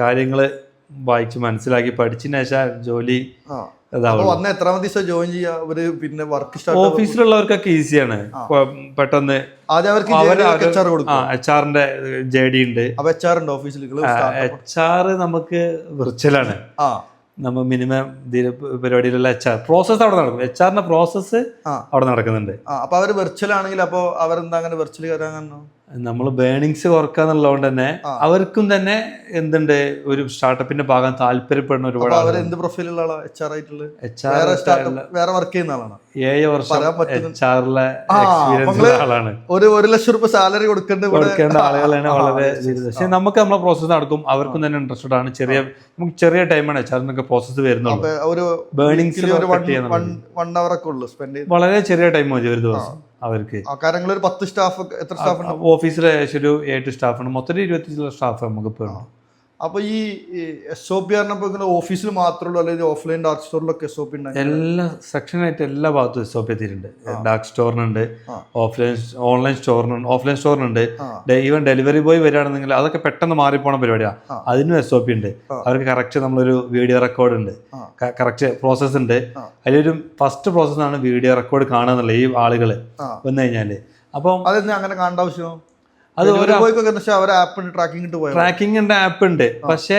കാര്യങ്ങള് വായിച്ച് മനസ്സിലാക്കി പഠിച്ചതിന് ശേഷം ജോലി എത്രാമത്തെ ദിവസം ജോയിൻ ചെയ്യാ? പിന്നെ വർക്ക് ഓഫീസിലുള്ളവർക്കൊക്കെ ഈസിയാണ്. പെട്ടെന്ന് HR-ന്റെ JD ഉണ്ട്. HR നമുക്ക് വിർച്വലാണ്. നമ്മൾ മിനിമം പരിപാടിയിലുള്ള HR പ്രോസസ് അവിടെ നടക്കും. HR-ന്റെ പ്രോസസ്സ് അവിടെ നടക്കുന്നുണ്ട്. അപ്പൊ അവര് വെർച്വൽ ആണെങ്കിൽ അപ്പൊ അവരെന്താ അങ്ങനെ വെർച്വൽ കയറാൻ? നമ്മൾ ബേണിങ്സ് കുറക്കാന്നുള്ളതുകൊണ്ട് തന്നെ അവർക്കും തന്നെ എന്തുണ്ട് ഒരു സ്റ്റാർട്ടപ്പിന്റെ ഭാഗം താല്പര്യപ്പെടുന്ന ഒരുപാട്. എന്ത് പ്രൊഫൈലുള്ള ആളാണ് HR ആയിട്ടുള്ളത്? വേറെ വർക്ക് ചെയ്യുന്ന ആളാണ്. 7 വർഷം HR-ലെ എക്സ്പീരിയൻസ് ആളാണ്. 1 ലക്ഷം രൂപ സാലറി കൊടുക്കേണ്ട ആളുകളാണ് വളരെ. പക്ഷെ നമുക്ക് നമ്മളെ പ്രോസസ്സ് നടക്കും. അവർക്കും തന്നെ ഇൻട്രസ്റ്റഡ് ആണ്. നമുക്ക് ചെറിയ ടൈമാണ് HR-നൊക്കെ പ്രോസസ്സ് വരുന്നുള്ളൂ. ബേണിങ്സ് വളരെ ചെറിയ ടൈം മതി ഒരു ദിവസം അവർക്ക്. ഓഫീസിൽ ഏകദേശം ഒരു 7 സ്റ്റാഫാണ്. മൊത്തം 25 സ്റ്റാഫ് നമുക്ക് ഇപ്പോൾ. അപ്പൊ ഈ SOP ഓഫീസിൽ മാത്രമേ അല്ലെങ്കിൽ ഓഫ്ലൈൻ ഡാർക്ക് സ്റ്റോറിലൊക്കെ SOP ഉണ്ട്? എല്ലാ സെക്ഷനായിട്ട് എല്ലാ ഭാഗത്തും SOP എത്തിയിട്ടുണ്ട്. ഡാർക്ക് സ്റ്റോറിനുണ്ട്, ഓൺലൈൻ സ്റ്റോറിനുണ്ട്. ഈവൻ ഡെലിവറി ബോയ് വരികയാണെന്നെങ്കിൽ അതൊക്കെ പെട്ടെന്ന് മാറിപ്പോണ പരിപാടിയാണ്. അതിനും SOP ഉണ്ട്. അവർക്ക് കറക്റ്റ് നമ്മളൊരു വീഡിയോ റെക്കോർഡ് ഉണ്ട്, കറക്റ്റ് പ്രോസസ്സ് ഉണ്ട്. അതിലൊരു ഫസ്റ്റ് പ്രോസസ്സാണ് വീഡിയോ റെക്കോർഡ് കാണുക എന്നുള്ളത്. ഈ ആളുകൾ വന്നു കഴിഞ്ഞാല് അപ്പം അതെന്താ അങ്ങനെ കാണേണ്ട ആവശ്യം? ട്രാക്കിങ്ങിന്റെ ആപ്പ് ഉണ്ട്. പക്ഷെ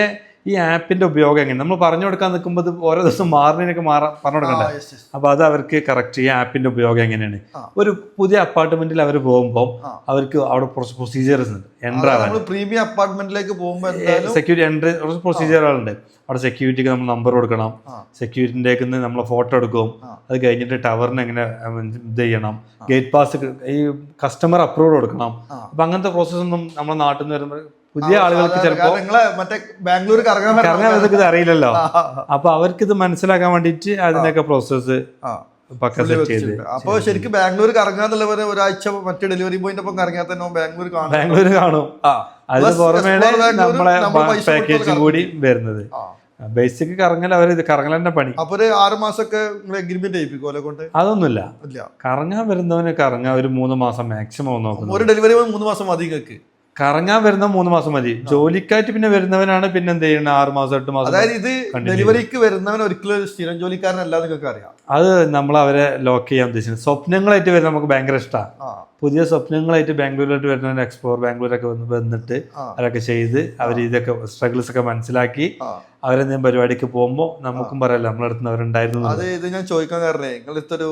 ഈ ആപ്പിന്റെ ഉപയോഗം എങ്ങനെ നമ്മൾ പറഞ്ഞു കൊടുക്കാൻ നിൽക്കുമ്പോൾ ഓരോ ദിവസം മാറുന്നതിനൊക്കെ പറഞ്ഞു കൊടുക്കണ്ട. അപ്പൊ അത് അവർക്ക് കറക്റ്റ് ഈ ആപ്പിന്റെ ഉപയോഗം എങ്ങനെയാണ്. ഒരു പുതിയ അപ്പാർട്ട്മെന്റിൽ അവർ പോകുമ്പോൾ അവർക്ക് അവിടെ കുറച്ച് പ്രൊസീജിയേഴ്സ് ഉണ്ട്. എൻ്റർ ആവാൻ പ്രീമിയം അപ്പാർട്ട്മെന്റിലേക്ക് പോകുമ്പോൾ സെക്യൂരിറ്റി എൻട്രി കുറച്ച് പ്രൊസീജിയറുകളുണ്ട്. അവിടെ സെക്യൂരിറ്റിക്ക് നമ്മൾ നമ്പർ കൊടുക്കണം. സെക്യൂരിറ്റിൻ്റെക്ക് നമ്മൾ ഫോട്ടോ എടുക്കും. അത് കഴിഞ്ഞിട്ട് ടവറിന് എങ്ങനെ ഇത് ചെയ്യണം, ഗേറ്റ് പാസ് ഈ കസ്റ്റമർ അപ്രൂവൽ കൊടുക്കണം. അപ്പൊ അങ്ങനത്തെ പ്രോസസ്സൊന്നും നമ്മുടെ നാട്ടിൽ നിന്ന് വരുമ്പോൾ പുതിയ ആളുകൾക്ക് ചിലപ്പോൾ നിങ്ങളെ മറ്റേ ബാംഗ്ലൂർ കറങ്ങാൻ അവർക്ക് ഇത് അറിയില്ലല്ലോ. അപ്പൊ അവർക്ക് ഇത് മനസ്സിലാക്കാൻ വേണ്ടിയിട്ട് അതിനൊക്കെ പ്രോസസ്സ് പക്ക സെറ്റ് ചെയ്ത്. അപ്പൊ ശരിക്കും ബാംഗ്ലൂർ കറങ്ങാന്നുള്ളവരെ ഒരാഴ്ച മറ്റേ ഡെലിവറി പോയിന്റ് ഒപ്പം കറങ്ങാൻ തന്നെ ബാംഗ്ലൂർ കാണും. അതിന് പുറമേണ് നമ്മളെ പാക്കേജും കൂടി വരുന്നത്. ബേസിക് കറങ്ങൽ അവർ ഇത് കറങ്ങൽ തന്നെ പണി. അപ്പൊ ഒരു 6 മാസമൊക്കെ എഗ്രിമെന്റ് ചെയ്യിപ്പിക്കും ഓലെ കൊണ്ട്? അതൊന്നുമില്ല, കറങ്ങാൻ വരുന്നവന് കറങ്ങാൻ ഒരു 3 മാസം മാക്സിമം നോക്കും. ഒരു ഡെലിവറി 3 മാസം മതി നിങ്ങൾക്ക്. കറങ്ങാൻ വരുന്ന 3 മാസം മതി. ജോലിക്കായിട്ട് പിന്നെ വരുന്നവനാണ് പിന്നെ എന്ത് ചെയ്യണം 6 മാസം 8 മാസം. അതായത് ഇത് ഡെലിവറിക്ക് വരുന്നവൻ ഒരിക്കലും ഒരു സ്ഥിരം ജോലിക്കാരനല്ല നിങ്ങൾക്ക് അറിയാം. അത് നമ്മൾ അവരെ ലോക്ക് ചെയ്യാൻ ഉദ്ദേശിക്കുന്നത്. സ്വപ്നങ്ങളായിട്ട് വരുന്ന നമുക്ക് ഭയങ്കര ഇഷ്ടമാണ്. പുതിയ സ്വപ്നങ്ങളായിട്ട് ബാംഗ്ലൂരിലോട്ട് വരുന്ന എക്സ്പ്ലോർ ബാംഗ്ലൂരൊക്കെ വന്നിട്ട് അതൊക്കെ ചെയ്ത് അവർ ഇതൊക്കെ സ്ട്രഗിൾസ് ഒക്കെ മനസ്സിലാക്കി അവരെന്തെങ്കിലും പരിപാടിക്ക് പോകുമ്പോൾ നമുക്കും പറയാലോ നമ്മളടുത്ത് അവരുണ്ടായിരുന്നു. അത് ഇത് ഞാൻ ചോദിക്കാൻ കാരണേ, നിങ്ങളടുത്തൊരു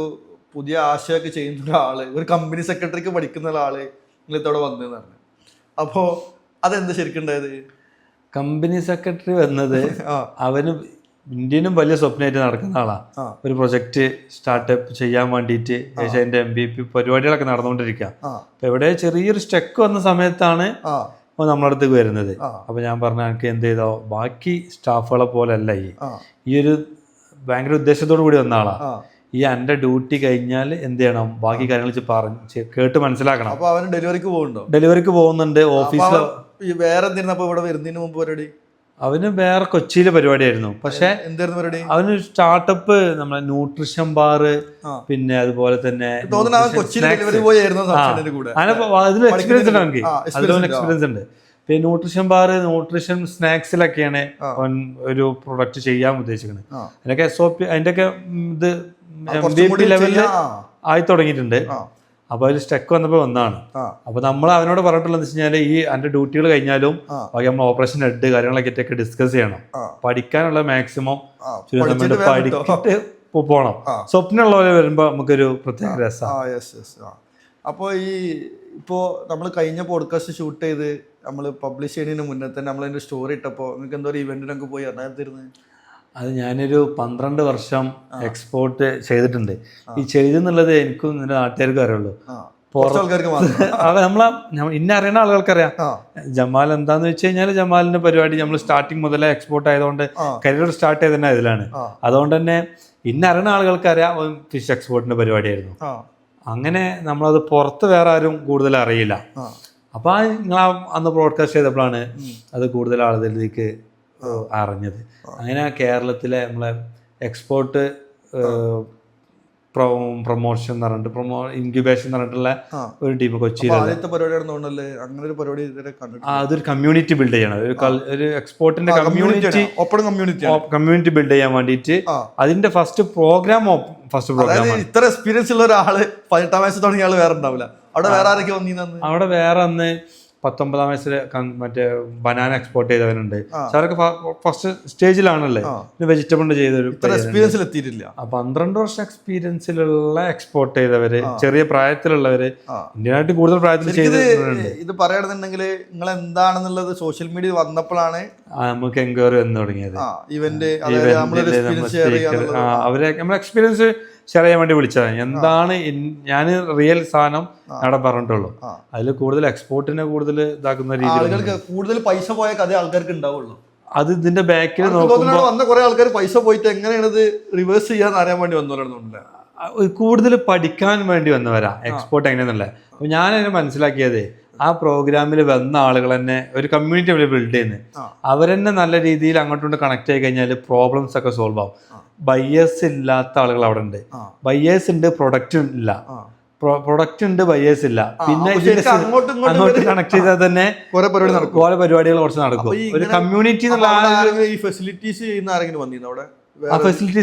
പുതിയ ആശയമൊക്കെ ചെയ്യുന്ന ഒരാള്, ഒരു കമ്പനി സെക്രട്ടറിക്ക് പഠിക്കുന്ന ഒരാള് നിങ്ങളിത്തോടെ വന്നതെന്ന് പറഞ്ഞു. അപ്പോ അതെന്ത് ശരിക്കും ഉണ്ടായത്? കമ്പനി സെക്രട്ടറി വന്നത് അവന് ഇന്ത്യനും വലിയ സ്വപ്നമായിട്ട് നടക്കുന്ന ആളാണ്. ഒരു പ്രൊജക്ട് സ്റ്റാർട്ടപ്പ് ചെയ്യാൻ വേണ്ടിയിട്ട് അതിന്റെ MVP പരിപാടികളൊക്കെ നടന്നുകൊണ്ടിരിക്കുക. അപ്പൊ എവിടെ ചെറിയൊരു സ്റ്റെക്ക് വന്ന സമയത്താണ് നമ്മളെ അടുത്തേക്ക് വരുന്നത്. അപ്പൊ ഞാൻ പറഞ്ഞ എനിക്ക് എന്ത് ചെയ്തോ, ബാക്കി സ്റ്റാഫുകളെ പോലെ അല്ല ഈ ഒരു ഭയങ്കര ഉദ്ദേശത്തോടു കൂടി വന്ന ആളാ. ഈ എന്റെ ഡ്യൂട്ടി കഴിഞ്ഞാൽ എന്ത് ചെയ്യണം, ബാക്കി കാര്യങ്ങൾ പറഞ്ഞ് കേട്ട് മനസ്സിലാക്കണം. അപ്പൊ അവന് ഡെലിവറിക്ക് പോകുന്നുണ്ട് ഓഫീസിൽ. വേറെ എന്തിനാ ഇവിടെ വരുന്നതിന് മുമ്പ് പരിപാടി? അവന് വേറെ കൊച്ചിയിലെ പരിപാടിയായിരുന്നു. പക്ഷെ എന്തായിരുന്നു പരിപാടി? അവന് സ്റ്റാർട്ടപ്പ് നമ്മളെ ന്യൂട്രീഷൻ ബാർ, പിന്നെ അതുപോലെ തന്നെ അതിൽ എക്സ്പീരിയൻസ് ഉണ്ട് അവർക്ക്. അതിലൊന്നും എക്സ്പീരിയൻസ് ഉണ്ട്. പിന്നെ ന്യൂട്രീഷൻ ബാർ, ന്യൂട്രീഷൻ സ്നാക്സിലൊക്കെയാണ് അവൻ ഒരു പ്രൊഡക്റ്റ് ചെയ്യാൻ ഉദ്ദേശിക്കുന്നത്. അതിനൊക്കെ SOP അതിന്റെയൊക്കെ ഇത് MVP ലെവലില് ആയി തുടങ്ങിയിട്ടുണ്ട്. അപ്പൊ അതിൽ സ്റ്റെക്ക് വന്നപ്പോ ഒന്നാണ്. അപ്പൊ നമ്മൾ അവനോട് പറഞ്ഞിട്ടുള്ളത് വെച്ച് കഴിഞ്ഞാല് ഈ എന്റെ ഡ്യൂട്ടികൾ കഴിഞ്ഞാലും ബാക്കി നമ്മൾ ഓപ്പറേഷൻ ഹെഡ് കാര്യങ്ങളൊക്കെ ഡിസ്കസ് ചെയ്യണം. പഠിക്കാനുള്ള മാക്സിമം പഠിച്ചിട്ട് പോണം. സ്വപ്നമുള്ളവരെ വരുമ്പോ നമുക്കൊരു പ്രത്യേക രസമാണ്. അപ്പോൾ ഇപ്പോ നമ്മൾ കഴിഞ്ഞ പോഡ്കാസ്റ്റ് ഷൂട്ട് ചെയ്ത് നമ്മൾ പബ്ലിഷ് ചെയ്യുന്നതിന് മുന്നേ തന്നെ നമ്മളതിന്റെ സ്റ്റോറി ഇട്ടപ്പോൾ നിങ്ങൾക്ക് എന്തോ ഒരു ഇവന്റിനൊക്കെ പോയി അറിയാതിരുന്നത്? അത് ഞാനൊരു 12 വർഷം എക്സ്പോർട്ട് ചെയ്തിട്ടുണ്ട്. ഈ ചെയ്തെന്നുള്ളത് എനിക്കും നിന്റെ നാട്ടുകാർക്കും അറിയുള്ളൂ. നമ്മളെ ഇന്ന അറിയുന്ന ആളുകൾക്കറിയാം. ജമാൽ എന്താന്ന് വെച്ച് കഴിഞ്ഞാൽ ജമാലിന്റെ പരിപാടി നമ്മൾ സ്റ്റാർട്ടിങ് മുതലേ എക്സ്പോർട്ട് ആയതുകൊണ്ട് കരിയർ സ്റ്റാർട്ട് ചെയ്ത് തന്നെ ഇതിലാണ്. അതുകൊണ്ട് തന്നെ ഇന്ന അറിയുന്ന ആളുകൾക്കറിയാം ഫിഷ് എക്സ്പോർട്ടിന്റെ പരിപാടിയായിരുന്നു. അങ്ങനെ നമ്മളത് പുറത്ത് വേറെ ആരും കൂടുതൽ അറിയില്ല. അപ്പൊ നിങ്ങൾ അന്ന് ബ്രോഡ്കാസ്റ്റ് ചെയ്തപ്പോഴാണ് അത് കൂടുതൽ ആളുകളിലേക്ക് അറിഞ്ഞത്. അങ്ങനെ കേരളത്തിലെ നമ്മളെ എക്സ്പോർട്ട് പ്രൊമോഷൻ എന്ന് പറഞ്ഞിട്ട് ഇൻക്യുബേഷൻ എന്ന് പറഞ്ഞിട്ടുള്ള ഒരു ടീം കൊച്ചിയിലാണ്. അതൊരു കമ്മ്യൂണിറ്റി ബിൽഡ് ചെയ്യണം. ഒരു എക്സ്പോർട്ടിന്റെ കമ്മ്യൂണിറ്റി ബിൽഡ് ചെയ്യാൻ വേണ്ടിയിട്ട് അതിന്റെ ഫസ്റ്റ് പ്രോഗ്രാം ഇത്ര എക്സ്പീരിയൻസ് ഉള്ള ഒരാള് 18 വയസ്സ് തുടങ്ങിയ ആള് വേറെ ഉണ്ടാവില്ല. അവിടെ വേറെ ആരൊക്കെ വന്നിരുന്നു? അവിടെ വേറെ അന്ന് 19 വയസ്സിൽ മറ്റേ ബനാന എക്സ്പോർട്ട് ചെയ്തവനുണ്ട്. അവരൊക്കെ ഫസ്റ്റ് സ്റ്റേജിലാണല്ലേ. വെജിറ്റബിളിന്റെ ചെയ്തൊരു എക്സ്പീരിയൻസിൽ എത്തിയിട്ടില്ല. 12 വർഷം എക്സ്പീരിയൻസിലുള്ള എക്സ്പോർട്ട് ചെയ്തവര്, ചെറിയ പ്രായത്തിലുള്ളവര്, ഇന്ത്യനായിട്ട് കൂടുതൽ പ്രായത്തിൽ ചെയ്തിട്ടുണ്ട്. ഇത് പറയുകയാണെന്നുണ്ടെങ്കിൽ നിങ്ങൾ എന്താണെന്നുള്ളത് സോഷ്യൽ മീഡിയ വന്നപ്പോഴാണ് നമുക്ക് എൻക്വയറി വന്നു തുടങ്ങിയത്. അവരെ നമ്മളെ എക്സ്പീരിയൻസ് ഷെയർ ചെയ്യാൻ വേണ്ടി വിളിച്ചതാണ്. എന്താണ് ഞാൻ റിയൽ സാധനം അവിടെ പറഞ്ഞിട്ടുള്ളൂ. അതിൽ കൂടുതൽ എക്സ്പോർട്ടിനെ കൂടുതൽ ഇതാക്കുന്ന രീതിയിൽ കൂടുതൽ പൈസ പോയ കഥ ആൾക്കാർക്ക് ഉണ്ടാവുള്ളൂ. അത് ഇതിന്റെ ബാക്കിൽ നോക്കുമ്പോൾ വന്ന കുറെ ആൾക്കാർ പൈസ പോയിട്ട് എങ്ങനെയാണ് ഇത് റിവേഴ്സ് ചെയ്യാൻ അറിയാൻ വേണ്ടി വന്നവരാണെന്നുണ്ട്. കൂടുതൽ പഠിക്കാൻ വേണ്ടി വന്നവരാ എക്സ്പോർട്ട് എങ്ങനെയാണെന്നുള്ളത്. അപ്പൊ ഞാൻ അതിനെ മനസ്സിലാക്കിയത് ആ പ്രോഗ്രാമിൽ വന്ന ആളുകൾ തന്നെ ഒരു കമ്മ്യൂണിറ്റി അവർ ബിൽഡ് ചെയ്യുന്നത്. അവരെന്നെ നല്ല രീതിയിൽ അങ്ങോട്ടും കണക്ട് ആയി കഴിഞ്ഞാൽ പ്രോബ്ലംസ് ഒക്കെ സോൾവ് ആവും. ബയേഴ്സ് ഇല്ലാത്ത ആളുകൾ അവിടെ ഉണ്ട്. ബയേഴ്സ് ഉണ്ട്, പ്രൊഡക്റ്റ് ഇല്ല. പ്രൊഡക്റ്റ് ഉണ്ട്, ബയേഴ്സ് ഇല്ല. പിന്നെ അങ്ങോട്ട് കണക്ട് ചെയ്താൽ തന്നെ കുറെ പരിപാടികൾ കുറച്ച് നടക്കും. ഒരു കമ്മ്യൂണിറ്റി ഫെസിലിറ്റീസ്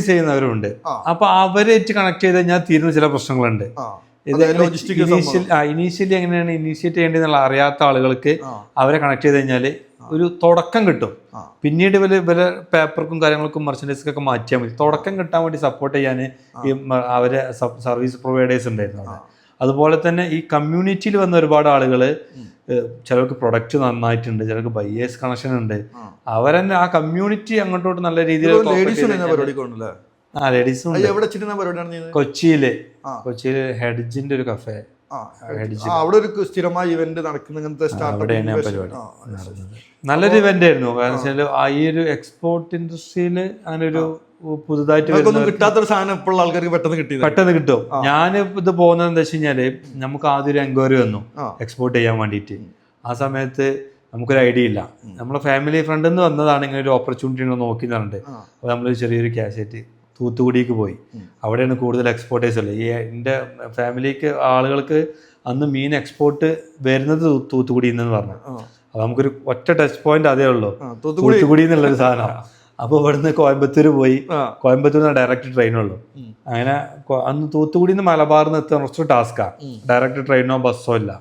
ചെയ്യുന്നവരുണ്ട്. അപ്പൊ അവരായിട്ട് കണക്ട് ചെയ്ത് കഴിഞ്ഞാൽ തീരുന്ന ചില പ്രശ്നങ്ങളുണ്ട്. ഇത് ഇനീഷ്യലി എങ്ങനെയാണ് ഇനീഷ്യേറ്റ് ചെയ്യേണ്ടതെന്നുള്ള അറിയാത്ത ആളുകൾക്ക് അവരെ കണക്ട് ചെയ്ത് കഴിഞ്ഞാല് ഒരു തുടക്കം കിട്ടും. പിന്നീട് ഇവരെ പേപ്പർക്കും കാര്യങ്ങൾക്കും മെർച്ചൻഡൈസൊക്കെ മാറ്റിയാൽ മതി. തുടക്കം കിട്ടാൻ വേണ്ടി സപ്പോർട്ട് ചെയ്യാൻ ഈ അവരെ സർവീസ് പ്രൊവൈഡേഴ്സ് ഉണ്ടായിരുന്നു അവിടെ. അതുപോലെ തന്നെ ഈ കമ്മ്യൂണിറ്റിയിൽ വന്ന ഒരുപാട് ആളുകൾ, ചിലർക്ക് പ്രൊഡക്റ്റ് നന്നായിട്ടുണ്ട്, ചിലർക്ക് ബയേഴ്സ് കണക്ഷൻ ഉണ്ട്. അവരെന്നെ ആ കമ്മ്യൂണിറ്റി അങ്ങോട്ടോട്ട് നല്ല രീതിയിൽ ലേഡീസും കൊച്ചിയില് ഹെഡ്ജിന്റെ ഒരു കഫേ അവിടെ ഒരു സ്ഥിരമായ ഇവന്റ് നടക്കുന്ന ഇങ്ങനത്തെ അവിടെയാണ് പരിപാടി നടന്നത്. നല്ലൊരു ഇവന്റ് ആയിരുന്നു. കാരണം വെച്ചാൽ ഈ ഒരു എക്സ്പോർട്ട് ഇൻഡസ്ട്രിയിൽ അങ്ങനെ ഒരു പുതുതായിട്ട് കിട്ടാത്തൊരു സാധനം ഇപ്പോഴുള്ള ആൾക്കാർക്ക് പെട്ടെന്ന് കിട്ടും. ഞാൻ ഇത് പോകുന്നത് എന്താ വെച്ച് കഴിഞ്ഞാല് നമുക്ക് ആദ്യം ഒരു എൻക്വയറി വന്നു എക്സ്പോർട്ട് ചെയ്യാൻ വേണ്ടിയിട്ട്. ആ സമയത്ത് നമുക്കൊരു ഐഡിയ ഇല്ല. നമ്മളെ ഫാമിലി ഫ്രണ്ട് നിന്ന് വന്നതാണ് ഇങ്ങനെ ഒരു ഓപ്പർച്യൂണിറ്റി നോക്കി പറഞ്ഞിട്ട്. അപ്പോൾ നമ്മൾ ചെറിയൊരു ക്യാഷായിട്ട് തൂത്തുക്കുടിക്ക് പോയി. അവിടെയാണ് കൂടുതൽ എക്സ്പോർട്ടേഴ്സ് ഉള്ളത്. എൻ്റെ ഫാമിലിക്ക് ആളുകൾക്ക് അന്ന് മീൻ എക്സ്പോർട്ട് വരുന്നത് തൂത്തുക്കുടിയിൽ നിന്ന് പറഞ്ഞു. അപ്പോൾ നമുക്കൊരു ഒറ്റ ടച്ച് പോയിന്റ് അതേ ഉള്ളൂ, തൂത്തുക്കുടി എന്നുള്ളൊരു സാധനം. അപ്പോൾ ഇവിടുന്ന് കോയമ്പത്തൂർ പോയി. കോയമ്പത്തൂർ നിന്ന് ഡയറക്റ്റ് ട്രെയിനുള്ളൂ. അങ്ങനെ അന്ന് തൂത്തുക്കുടിയിൽ നിന്ന് മലബാറിൽ നിന്ന് എത്താൻ കുറച്ച് ടാസ്ക്കാണ്. ഡയറക്റ്റ് ട്രെയിനോ ബസ്സോ ഇല്ല.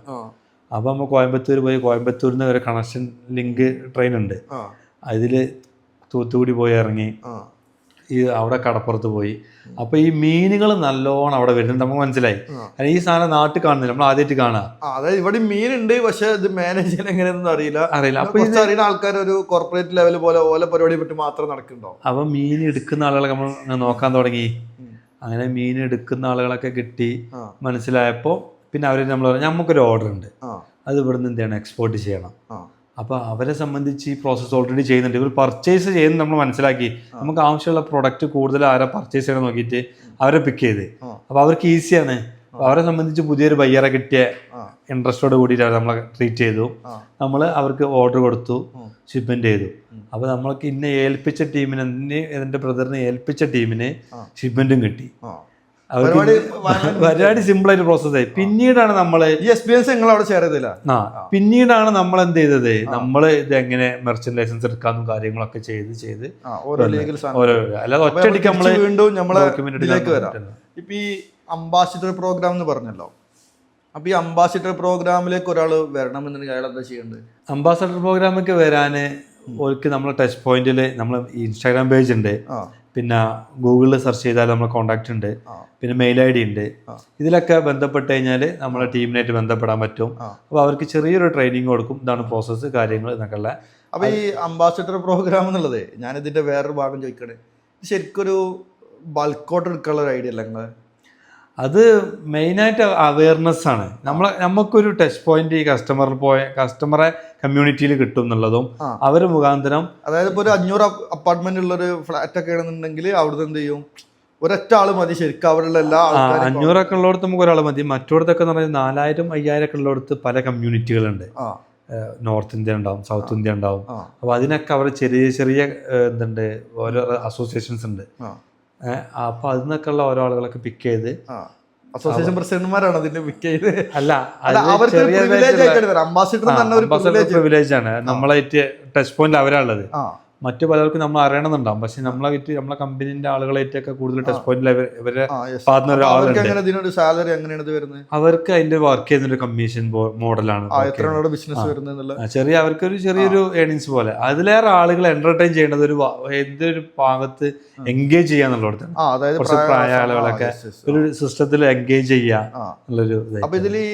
അപ്പോൾ നമ്മൾ കോയമ്പത്തൂർ പോയി. കോയമ്പത്തൂരിൽ നിന്ന് ഒരു കണക്ഷൻ ലിങ്ക് ട്രെയിൻ ഉണ്ട്. അതിൽ തൂത്തുക്കുടി പോയി ഇറങ്ങി അവിടെ കടപ്പുറത്ത് പോയി. അപ്പൊ ഈ മീനുകൾ നല്ലോണം അവിടെ വരുന്നുണ്ട്. നമുക്ക് മനസ്സിലായി ഈ സാധനം നാട്ടിൽ കാണുന്നില്ല, നമ്മൾ ആദ്യമായിട്ട് കാണാം. അതായത് ഇവിടെ മീനുണ്ട്, പക്ഷെ ഇത് മാനേജ് ചെയ്യാൻ എങ്ങനെയൊന്നും അറിയില്ല. അപ്പൊ അറിയുന്ന ആൾക്കാർ ഒരു കോർപ്പറേറ്റ് ലെവൽ പോലെ ഓല പരിപാടി പറ്റി മാത്രം നടക്കുന്നുണ്ടോ. അപ്പൊ മീൻ എടുക്കുന്ന ആളുകളെ നമ്മൾ നോക്കാൻ തുടങ്ങി. അങ്ങനെ മീൻ എടുക്കുന്ന ആളുകളൊക്കെ കിട്ടി. മനസ്സിലായപ്പോ പിന്നെ അവര് നമ്മൾ പറഞ്ഞു നമുക്കൊരു ഓർഡർ ഉണ്ട്, അത് ഇവിടുന്ന് എന്താണ് എക്സ്പോർട്ട് ചെയ്യണം. അപ്പോൾ അവരെ സംബന്ധിച്ച് ഈ പ്രോസസ്സ് ഓൾറെഡി ചെയ്യുന്നുണ്ട്. ഇവർ പർച്ചേസ് ചെയ്യുന്നത് നമ്മൾ മനസ്സിലാക്കി. നമുക്ക് ആവശ്യമുള്ള പ്രൊഡക്റ്റ് കൂടുതൽ ആരാ പർച്ചേസ് ചെയ്യണം നോക്കിയിട്ട് അവരെ പിക്ക് ചെയ്ത്. അപ്പോൾ അവർക്ക് ഈസിയാണ്. അവരെ സംബന്ധിച്ച് പുതിയൊരു ബയ്യറെ കിട്ടിയ ഇൻട്രസ്റ്റോട് കൂടിയിട്ട് അവർ നമ്മളെ ട്രീറ്റ് ചെയ്തു. നമ്മൾ അവർക്ക് ഓർഡർ കൊടുത്തു, ഷിപ്മെന്റ് ചെയ്തു. അപ്പോൾ നമ്മൾക്ക് ഇന്നെ ഏൽപ്പിച്ച ടീമിന്, ഇതിന്റെ ബ്രദറിനെ ഏൽപ്പിച്ച ടീമിന് ഷിപ്മെന്റും കിട്ടി. പരിപാടി സിമ്പിൾ ആയിട്ട് പ്രോസസ്സായി. പിന്നീടാണ് നമ്മള് ഈ എക്സ്പീരിയൻസ് നിങ്ങൾ അവിടെ ഷെയർ ചെയ്തില്ല. പിന്നീടാണ് നമ്മൾ എന്ത് ചെയ്തത്, നമ്മള് ഇത് എങ്ങനെ മെർച്ചന്റ് ലൈസൻസ് എടുക്കാനും കാര്യങ്ങളൊക്കെ ചെയ്ത് ഓരോ അല്ലാതെ ഒറ്റയടിക്ക് നമ്മള് വീണ്ടും നമ്മളെ ഇതിലേക്ക് വരാം. ഇപ്പൊ ഈ അംബാസിഡർ പ്രോഗ്രാം എന്ന് പറഞ്ഞല്ലോ. അപ്പൊ ഈ അംബാസിഡർ പ്രോഗ്രാമിലേക്ക് ഒരാൾ വരണമെന്നുണ്ടെങ്കിൽ അയാൾ എന്താ ചെയ്യേണ്ടത്? അംബാസിഡർ പ്രോഗ്രാമിലേക്ക് വരാന് ഓർക്ക് നമ്മളെ ടച്ച് പോയിന്റിൽ നമ്മളെ ഇൻസ്റ്റാഗ്രാം പേജ് ഉണ്ട്, പിന്നെ ഗൂഗിളിൽ സെർച്ച് ചെയ്താൽ നമ്മളെ കോൺടാക്ട് ഉണ്ട്, പിന്നെ മെയിൽ ID ഉണ്ട്. ഇതിലൊക്കെ ബന്ധപ്പെട്ട് കഴിഞ്ഞാൽ നമ്മളെ ടീമിനായിട്ട് ബന്ധപ്പെടാൻ പറ്റും. അപ്പോൾ അവർക്ക് ചെറിയൊരു ട്രെയിനിങ് കൊടുക്കും, ഇതാണ് പ്രോസസ്സ്, കാര്യങ്ങൾ എന്നൊക്കെ ഉള്ള. അപ്പോൾ ഈ അംബാസിഡർ പ്രോഗ്രാം എന്നുള്ളത് ഞാനിതിൻ്റെ വേറൊരു ഭാഗം ചോദിക്കണേ, ശരിക്കൊരു ബൾക്കോട്ട് എടുക്കാനുള്ള ഒരു ഐഡിയ അല്ല നിങ്ങൾ? അത് മെയിനായിട്ട് അവയർനെസ് ആണ്. നമുക്കൊരു ടച്ച് പോയിന്റ് ഈ കസ്റ്റമറെ കമ്മ്യൂണിറ്റിയിൽ കിട്ടും എന്നുള്ളതും അവർ മുഖാന്തരം. അതായത് ഇപ്പോൾ ഒരു 500 അപ്പാർട്ട്മെന്റ് ഉള്ളൊരു ഫ്ലാറ്റ് ഒക്കെ ആണെന്നുണ്ടെങ്കിൽ അവിടുന്ന് എന്ത് ചെയ്യും, ഒരൊറ്റ ആള് മതി ശരിക്കും അവരുടെ എല്ലാ 500 ഒക്കെ ഉള്ളിടത്ത് നമുക്ക് ഒരാൾ മതി. മറ്റോടത്തൊക്കെ എന്ന് പറഞ്ഞാൽ 4000 5000 ഒക്കെ ഉള്ളിടത്ത് പല കമ്മ്യൂണിറ്റികളുണ്ട്. നോർത്ത് ഇന്ത്യ ഉണ്ടാവും, സൗത്ത് ഇന്ത്യ ഉണ്ടാവും. അപ്പോൾ അതിനൊക്കെ അവർ ചെറിയ എന്തുണ്ട് ഓരോ അസോസിയേഷൻസ് ഉണ്ട്. അപ്പൊ അതിനൊക്കെ ഉള്ള ഓരോ ആളുകളൊക്കെ പിക്ക് ചെയ്ത് അസോസിയേഷൻ പ്രസിഡന്റുമാരാണ് അതിന്റെ പിക്ക് ചെയ്ത്. അല്ല, പ്രിവിലേജ് ആണ്. നമ്മളായിട്ട് ടച്ച് പോയിന്റ് അവരാളുള്ളത്. മറ്റു പലർക്കും നമ്മൾ അറിയണമെന്നുണ്ടാവും, പക്ഷെ നമ്മളെ കമ്പനീന്റെ ആളുകളായിട്ടൊക്കെ കൂടുതൽ ടച്ച് പോയിന്റിൽ ഇവരെ പാർട്ണർ ആളുകളുണ്ട്. സാലറി എങ്ങനെയാണ് വരുന്നത്? അവർക്ക് അതിന്റെ വർക്ക് ചെയ്യുന്ന കമ്മീഷൻ മോഡലാണ്. ചെറിയ അവർക്കൊരു ചെറിയൊരു ഏണിങ്സ് പോലെ. അതിലേറെ ആളുകൾ എന്റർടൈൻ ചെയ്യേണ്ടത് എന്തൊരു ഭാഗത്ത് എൻഗേജ് ചെയ്യാന്നുള്ളതാണ്. കുറച്ച് പ്രായ ആളുകളൊക്കെ ഒരു സിസ്റ്റത്തിൽ എൻഗേജ് ചെയ്യാ എന്നുള്ളൊരു. അപ്പൊ ഇതില്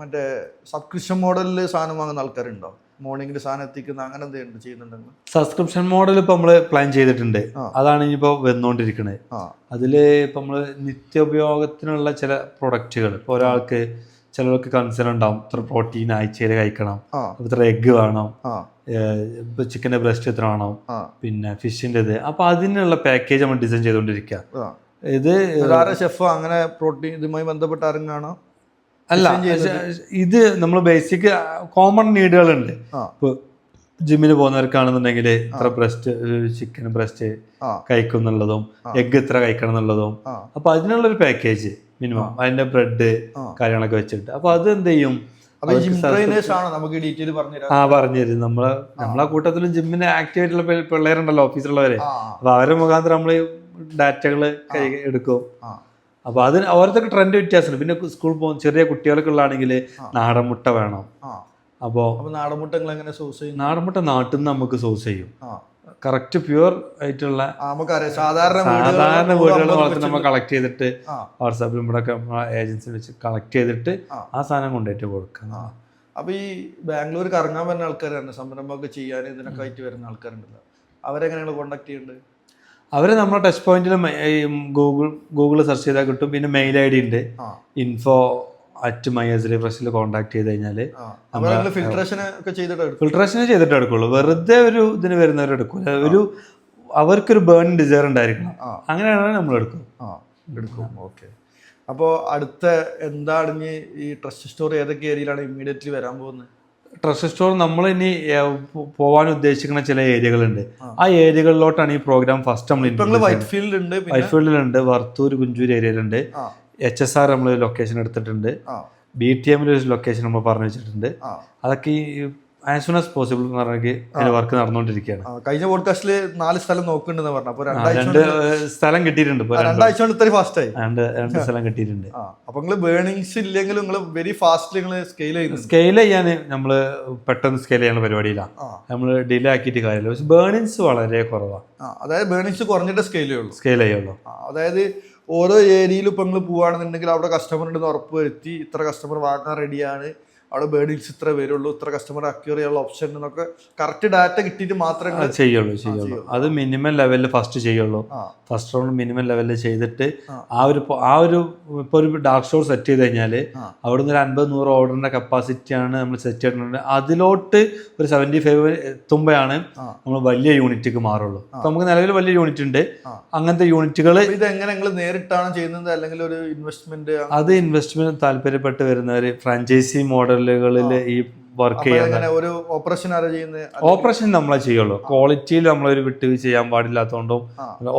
മറ്റേ സബ്സ്ക്രിപ്ഷൻ മോഡലിൽ സാധനം വാങ്ങുന്ന ആൾക്കാരുണ്ടോ? മോർണിംഗിൽ സാധനം എത്തിക്കുന്ന അങ്ങനെ എന്തെങ്കിലും ചെയ്യുന്നുണ്ടെങ്കിൽ സബ്സ്ക്രിപ്ഷൻ മോഡൽ ഇപ്പൊ നമ്മള് പ്ലാൻ ചെയ്തിട്ടുണ്ട്. അതാണ് ഇനിയിപ്പോ വന്നുകൊണ്ടിരിക്കുന്നത്. അതില് ഇപ്പൊ നമ്മള് നിത്യോപയോഗത്തിനുള്ള ചില പ്രൊഡക്റ്റുകൾ, ഇപ്പൊ ഒരാൾക്ക് ചിലർക്ക് കൺസേൺ ഉണ്ടാവും, ഇത്ര പ്രോട്ടീൻ ആഴ്ചയിൽ കഴിക്കണം, ഇത്ര എഗ്ഗ് വേണം, ഇപ്പൊ ചിക്കൻ്റെ ബ്രസ്റ്റ് ഇത്ര വേണം, പിന്നെ ഫിഷിൻ്റെ ഇത്. അപ്പൊ അതിനുള്ള പാക്കേജ് നമ്മൾ ഡിസൈൻ ചെയ്തുകൊണ്ടിരിക്കുക. ഇത് ഷെഫ് അങ്ങനെ പ്രോട്ടീൻ ഇതുമായി ബന്ധപ്പെട്ട ആരെങ്കിലും അല്ല, ഇത് നമ്മൾ ബേസിക് കോമൺ നീഡുകളുണ്ട്. ഇപ്പൊ ജിമ്മിന് പോകുന്നവർക്കാണെന്നുണ്ടെങ്കിൽ ഇത്ര ബ്രസ്റ്റ് ചിക്കൻ ബ്രസ്റ്റ് കഴിക്കും എന്നുള്ളതും എഗ്ഗ് ഇത്ര കഴിക്കണം എന്നുള്ളതും. അപ്പൊ അതിനുള്ളൊരു പാക്കേജ് മിനിമം, അതിന്റെ ബ്രെഡ് കാര്യങ്ങളൊക്കെ വെച്ചിട്ട്. അപ്പൊ അത് എന്ത് ചെയ്യും, പറഞ്ഞുതരും. നമ്മളെ കൂട്ടത്തിലും ജിമ്മിന് ആക്റ്റീവ് ആയിട്ടുള്ള പിള്ളേരുണ്ടല്ലോ, ഓഫീസിലുള്ളവര്. അപ്പൊ അവരെ മുഖാന്തരം നമ്മള് ഡാറ്റകള് എടുക്കും. അപ്പൊ അതിന് ഓരോരുത്തർക്ക് ട്രെൻഡ് വ്യത്യാസമുണ്ട്. പിന്നെ സ്കൂളിൽ പോകുന്ന ചെറിയ കുട്ടികൾക്ക് ഉള്ളതാണെങ്കിൽ നാടൻ മുട്ട വേണം. അപ്പോ നാടൻ മുട്ട എങ്ങനെ സോഴ്സ് ചെയ്യും? നാടൻ മുട്ട നാട്ടിൽ നിന്ന് നമുക്ക് സോഴ്സ് ചെയ്യും. കറക്റ്റ് പ്യുവർ ആയിട്ടുള്ള സാധാരണ വീടുകളിൽ വളർത്തി നമ്മൾ കളക്ട് ചെയ്തിട്ട് വാട്സാപ്പിൽ ഇവിടെ ഏജൻസി വെച്ച് കളക്ട് ചെയ്തിട്ട് ആ സാധനം കൊണ്ടുപോയിട്ട് കൊടുക്കാം. അപ്പൊ ഈ ബാംഗ്ലൂർ കറങ്ങാൻ വരുന്ന ആൾക്കാരാണ്, സംരംഭമൊക്കെ ചെയ്യാൻ ഇതിനൊക്കെ ആയിട്ട് വരുന്ന ആൾക്കാരുണ്ടല്ലോ, അവരെങ്ങനെയാണ് കോണ്ടാക്ട് ചെയ്യേണ്ടത്? അവരെ നമ്മളെ ടച്ച് പോയിന്റിൽ ഗൂഗിൾ സെർച്ച് ചെയ്താൽ കിട്ടും. പിന്നെ മെയിൽ ID ഉണ്ട്, info @myazrefresh കോൺടാക്ട് ചെയ്ത് കഴിഞ്ഞാൽ ഫിൽട്രേഷൻ ഒക്കെ ചെയ്തിട്ട് ഫിൽട്രേഷൻ ചെയ്തിട്ട് എടുക്കുള്ളൂ. വെറുതെ ഒരു ഇതിന് വരുന്നവർ എടുക്കൂല. അവർക്കൊരു ബേണിംഗ് ഡിസയർ ഉണ്ടായിരിക്കണം. അങ്ങനെയാണ് നമ്മൾ എടുക്കും. ഓക്കെ. അപ്പോൾ അടുത്ത എന്താണ് ഈ ട്രസ്റ്റ് സ്റ്റോർ ഏതൊക്കെ ഏരിയയിലാണ് ഇമ്മീഡിയറ്റ്ലി വരാൻ പോകുന്നത്? ട്രസ്റ്റ് സ്റ്റോർ നമ്മൾ ഇനി പോകാൻ ഉദ്ദേശിക്കുന്ന ചില ഏരിയകളുണ്ട്. ആ ഏരിയകളിലോട്ടാണ് ഈ പ്രോഗ്രാം ഫസ്റ്റ് നമ്മൾ വൈറ്റ് ഫീൽഡിലുണ്ട്, വർത്തൂർ, കുഞ്ചൂർ ഏരിയയിലുണ്ട്. HSR നമ്മൾ ലൊക്കേഷൻ എടുത്തിട്ടുണ്ട്. BTM ഒരു ലൊക്കേഷൻ നമ്മൾ പറഞ്ഞു വെച്ചിട്ടുണ്ട്. അതൊക്കെ ഈ ആസ് സൂൺ ആസ് പോസിബിൾ എന്ന് പറഞ്ഞെങ്കിൽ അതിന്റെ വർക്ക് നടന്നുകൊണ്ടിരിക്കുകയാണ്. കഴിഞ്ഞ പോഡ്കാസ്റ്റിൽ 4 സ്ഥലം നോക്കുന്നുണ്ടെന്ന് പറഞ്ഞു. അപ്പോൾ 2 സ്ഥലം കിട്ടിയിട്ടുണ്ട്. 2 കൊണ്ട് ഇത്ര ഫാസ്റ്റ് ആയി. 2 സ്ഥലം കിട്ടിയിട്ടുണ്ട്. അപ്പൊ നിങ്ങൾ ബേണിങ്സ് ഇല്ലെങ്കിലും നിങ്ങൾ വെരി ഫാസ്റ്റ് നിങ്ങൾ സ്കെയിൽ ചെയ്യാൻ നമ്മൾ പെട്ടെന്ന് സ്കെയിൽ ചെയ്യാനുള്ള പരിപാടിയിലാണ്. നമ്മൾ ഡിലേ ആക്കിയിട്ട് കാര്യമില്ല. പക്ഷെ ബേണിങ്സ് വളരെ കുറവാണ്. അതായത് ബേണിങ്സ് കുറഞ്ഞിട്ട് സ്കെയിൽ ചെയ്യുള്ളൂ. അതായത് ഓരോ ഏരിയയിലും ഇപ്പൊ നിങ്ങൾ പോവുകയാണെന്നുണ്ടെങ്കിൽ അവിടെ കസ്റ്റമർ ഉണ്ടെന്ന് ഉറപ്പ് വരുത്തി, ഇത്ര കസ്റ്റമർ വാങ്ങാൻ റെഡിയാണ്, അവിടെ ബേണിങ്സ് ഇത്ര വരുള്ളൂ, ഇത്ര കസ്റ്റമർ അക്യൂർ ചെയ്യാനുള്ള ഓപ്ഷൻ എന്നൊക്കെ കറക്റ്റ് ഡാറ്റ കിട്ടിയിട്ട് മാത്രമേ ചെയ്യുള്ളൂ. അത് മിനിമം ലെവലിൽ ഫസ്റ്റ് ചെയ്യുള്ളൂ. ഫസ്റ്റ് റൗണ്ട് മിനിമം ലെവലിൽ ചെയ്തിട്ട് ആ ഒരു ഇപ്പോൾ ഒരു ഡാർക്ക് സ്റ്റോർ സെറ്റ് ചെയ്ത് കഴിഞ്ഞാൽ അവിടെ നിന്ന് ഒരു 50-100 ഓർഡറിന്റെ കപ്പാസിറ്റിയാണ് നമ്മൾ സെറ്റ് ചെയ്തിട്ടുണ്ട്. അതിലോട്ട് ഒരു 75 എത്തുമ്പോഴാണ് നമ്മൾ വലിയ യൂണിറ്റിക്ക് മാറുള്ളൂ. അപ്പൊ നമുക്ക് നിലവിൽ വലിയ യൂണിറ്റ് ഉണ്ട്. അങ്ങനത്തെ യൂണിറ്റുകൾ ഇത് എങ്ങനെ നിങ്ങൾ നേരിട്ടാണ് ചെയ്യുന്നത് അല്ലെങ്കിൽ ഒരു ഇൻവെസ്റ്റ്മെന്റ്? അത് ഇൻവെസ്റ്റ്മെന്റ് താല്പര്യപ്പെട്ട് വരുന്നവർ ഫ്രാഞ്ചൈസി മോഡലുകളിൽ ഈ വർക്ക് ചെയ്യാൻ ഒരു ഓപ്പറേഷൻ ആരാ ചെയ്യുന്നത്? ഓപ്പറേഷൻ നമ്മളെ ചെയ്യുള്ളൂ. ക്വാളിറ്റിയിൽ നമ്മളൊരു വിട്ടുവീഴ്ച ചെയ്യാൻ പാടില്ലാത്തതുകൊണ്ടും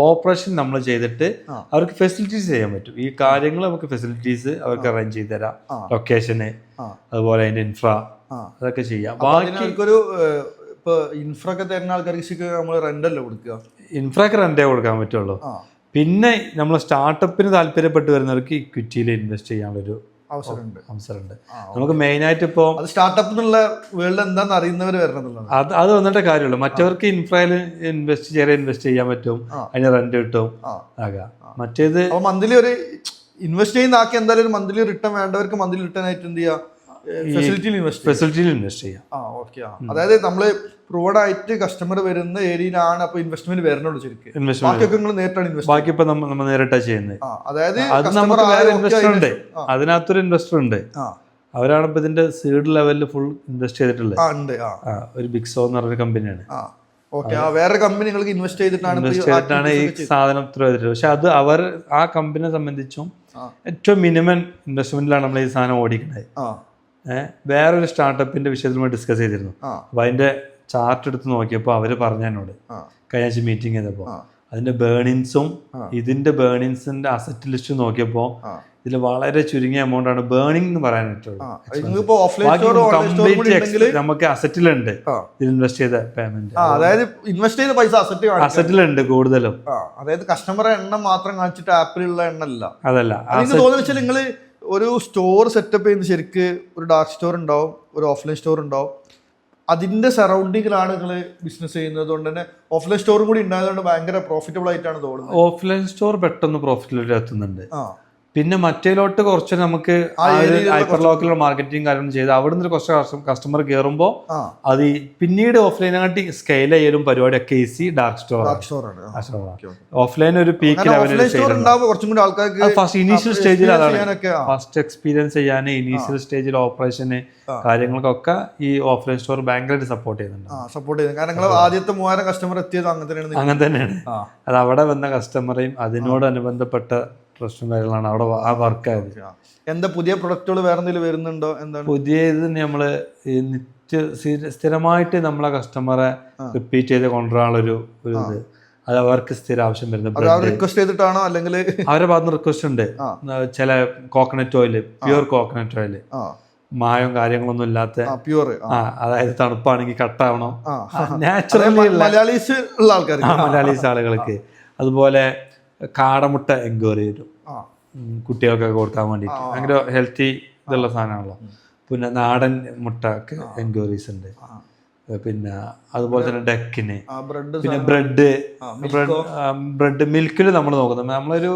ഓപ്പറേഷൻ നമ്മൾ ചെയ്തിട്ട് അവർക്ക് ഫെസിലിറ്റീസ് ചെയ്യാൻ പറ്റും. ഈ കാര്യങ്ങൾ നമുക്ക് ഫെസിലിറ്റീസ് അവർക്ക് അറേഞ്ച് ചെയ്ത് തരാം. ലൊക്കേഷന്, അതുപോലെ അതിന്റെ ഇൻഫ്ര, അതൊക്കെ ചെയ്യാം. ബാക്കിയൊരു ഇപ്പൊ ഇൻഫ്ര ഒക്കെ തരുന്ന ആൾക്കാർക്ക് നമ്മൾ റെന്റല്ലേ കൊടുക്കുക? ഇൻഫ്രക്ക് റെന്റേ കൊടുക്കാൻ പറ്റുള്ളൂ. പിന്നെ നമ്മൾ സ്റ്റാർട്ടപ്പിന് താല്പര്യപ്പെട്ട് വരുന്നവർക്ക് ഇക്വിറ്റിയിൽ ഇൻവെസ്റ്റ് ചെയ്യാനുള്ളൊരു അവസരമുണ്ട്. നമുക്ക് മെയിൻ ആയിട്ട് ഇപ്പോ സ്റ്റാർട്ടപ്പ് എന്നുള്ള വേൾഡ് എന്താണെന്ന് അറിയുന്നവർ വരണം. അത് വന്നിട്ട് കാര്യമുള്ളൂ. മറ്റവർക്ക് ഇൻഫ്രയിൽ ഇൻവെസ്റ്റ് ചെയ്യാൻ പറ്റും, അതിന് റെന്റ് കിട്ടും. മറ്റേത് മന്ത്ലി ഒരു ഇൻവെസ്റ്റ് ചെയ്യുന്ന ആക്കി എന്തായാലും ഒരു മന്ത്ലി റിട്ടേൺ വേണ്ടവർക്ക് മന്ത്ലി റിട്ടേൺ ആയിട്ട് എന്ത് ചെയ്യാം? ഫെസിലിറ്റിയിൽ ഇൻവെസ്റ്റ് ചെയ്യാം. അതായത് നമ്മള് പ്രൂവഡ് ആയിട്ട് കസ്റ്റമർ വരുന്ന ഏരിയയിലാണ് അപ്പൊ ഇൻവെസ്റ്റ്മെന്റ് വരണുള്ളൂ. ശരിക്കും ബാക്കി ഇപ്പൊ നമ്മൾ നേരിട്ടാ ചെയ്യുന്നത്. അതായത് ഇൻവെസ്റ്റർ ഉണ്ട്, അതിനകത്തൊരു ഇൻവെസ്റ്റർ ഉണ്ട്. അവരാണ് ഇപ്പൊ ഇതിന്റെ സീഡ് ലെവലിൽ ഫുൾ ഇൻവെസ്റ്റ് ചെയ്തിട്ടുള്ളത്. ഒരു ബിഗ്സോ എന്ന് പറഞ്ഞൊരു കമ്പനിയാണ്. വേറെ കമ്പനി നിങ്ങൾക്ക് ഇൻവെസ്റ്റ് ചെയ്തിട്ടാണ് ഈ സാധനം ഇത്ര ചെയ്തിട്ടുള്ളത്. പക്ഷെ അത് ആ കമ്പനിയെ സംബന്ധിച്ചും ഏറ്റവും മിനിമം ഇൻവെസ്റ്റ്മെന്റിലാണ് നമ്മൾ ഈ സാധനം ഓടിക്കുന്നത്. വേറൊരു സ്റ്റാർട്ടപ്പിന്റെ വിഷയത്തിൽ നമ്മൾ ഡിസ്കസ് ചെയ്തിരുന്നു. അപ്പൊ അതിന്റെ ചാർട്ട് എടുത്ത് നോക്കിയപ്പോൾ അവര് പറഞ്ഞു എന്നോട് കഴിഞ്ഞ മീറ്റിംഗ് ചെയ്തപ്പോ അതിന്റെ ബേണിങ്സും ഇതിന്റെ ബേണിങ്സിന്റെ അസറ്റ് ലിസ്റ്റ് നോക്കിയപ്പോ ഇതിൽ വളരെ ചുരുങ്ങിയ എമൗണ്ട് ആണ് ബേണിംഗ് എന്ന് പറയാൻ പറ്റുള്ളൂ. നമുക്ക് അസറ്റിലുണ്ട് ഇതിൽ ഇൻവെസ്റ്റ് ചെയ്ത പേയ്മെന്റ്, അതായത് ഇൻവെസ്റ്റ് ചെയ്ത പൈസ അസറ്റിലുണ്ട് കൂടുതലും. അതായത് കസ്റ്റമറുടെ എണ്ണം മാത്രം കാണിച്ചിട്ട് ആപ്പിലുള്ള എണ്ണല്ല. അതല്ല തോന്നുന്നു നിങ്ങൾ ഒരു സ്റ്റോർ സെറ്റപ്പ് ചെയ്യുന്ന ശരിക്ക് ഒരു ഡാർക്ക് സ്റ്റോർ ഉണ്ടാവും, ഒരു ഓഫ്ലൈൻ സ്റ്റോർ ഉണ്ടാവും. അതിന്റെ സറൗണ്ടിങ്ങിലാണ് നിങ്ങൾ ബിസിനസ് ചെയ്യുന്നത്. അതുകൊണ്ട് തന്നെ ഓഫ്ലൈൻ സ്റ്റോറും കൂടി ഉണ്ടായതുകൊണ്ട് ഭയങ്കര പ്രോഫിറ്റബിൾ ആയിട്ടാണ് തോന്നുന്നത്. ഓഫ്ലൈൻ സ്റ്റോർ പെട്ടെന്ന് പ്രോഫിറ്റിലോട്ട് എത്തുന്നുണ്ട്. പിന്നെ മറ്റേലോട്ട് കുറച്ച് നമുക്ക് ഹൈപ്പർ ലോക്കൽ മാർക്കറ്റിംഗ് കാര്യങ്ങൾ ചെയ്ത് അവിടെ നിന്ന് കുറച്ച് കസ്റ്റമർ കയറുമ്പോൾ അത് പിന്നീട് ഓഫ്ലൈനായിട്ട് സ്കെയിൽ ചെയ്യലും പരിപാടിയൊക്കെ ഈസി ഡാർക്ക് സ്റ്റോർ ആണ്. ഓഫ്ലൈൻ ഒരു പീക്ക് ലെവലിൽ ഫസ്റ്റ് ഇനീഷ്യൽ സ്റ്റേജിൽ അതാണ് ഫസ്റ്റ് എക്സ്പീരിയൻസ് ചെയ്യാൻ ഇനീഷ്യൽ സ്റ്റേജിൽ ഓപ്പറേഷന് കാര്യങ്ങൾക്കൊക്കെ ഈ ഓഫ്ലൈൻ സ്റ്റോർ ഭയങ്കരമായിട്ട് സപ്പോർട്ട് ചെയ്യുന്നുണ്ട്. കാരണം ആദ്യത്തെ 3000 കസ്റ്റമർ എത്തിയത് അങ്ങനെ തന്നെയാണ്. അത് അവിടെ വന്ന കസ്റ്റമറേയും അതിനോടനുബന്ധപ്പെട്ട പ്രശ്നം കാര്യങ്ങളാണ് അവിടെ ആ വർക്ക് ആയത്. എന്താ പുതിയ പ്രൊഡക്റ്റുകൾ വേറെ എന്തെങ്കിലും വരുന്നുണ്ടോ? എന്താണ് പുതിയത്? നമ്മള് സ്ഥിരമായിട്ട് നമ്മളെ കസ്റ്റമറെ റിപ്പീറ്റ് ചെയ്ത് കൊണ്ടുവരാനുള്ളൊരു ഇത്, അത് അവർക്ക് സ്ഥിര ആവശ്യം വരുന്നത് റിക്വസ്റ്റ് ചെയ്തിട്ടാണോ അല്ലെങ്കിൽ അവരുടെ ഭാഗത്ത് റിക്വസ്റ്റ് ഉണ്ട്. ചില coconut oil, pure coconut oil, മായം കാര്യങ്ങളൊന്നും ഇല്ലാത്ത പ്യുവർ, അതായത് തണുപ്പാണെങ്കിൽ കട്ടാവണം, നാച്ചുറലി മലയാളീസ് ആളുകൾക്ക്. അതുപോലെ കാടമുട്ട എൻക്വയറി വരും കുട്ടികൾക്കൊക്കെ കൊടുക്കാൻ വേണ്ടിയിട്ട്. ഭയങ്കര ഹെൽത്തി ഇതുള്ള സാധനമാണല്ലോ. പിന്നെ നാടൻ മുട്ടക്ക് എൻക്വയറീസ് ഉണ്ട്. പിന്നെ അതുപോലെ തന്നെ ഡക്കിന്, പിന്നെ ബ്രെഡ് മിൽക്കിൽ നമ്മൾ നോക്കുന്നത് നമ്മളൊരു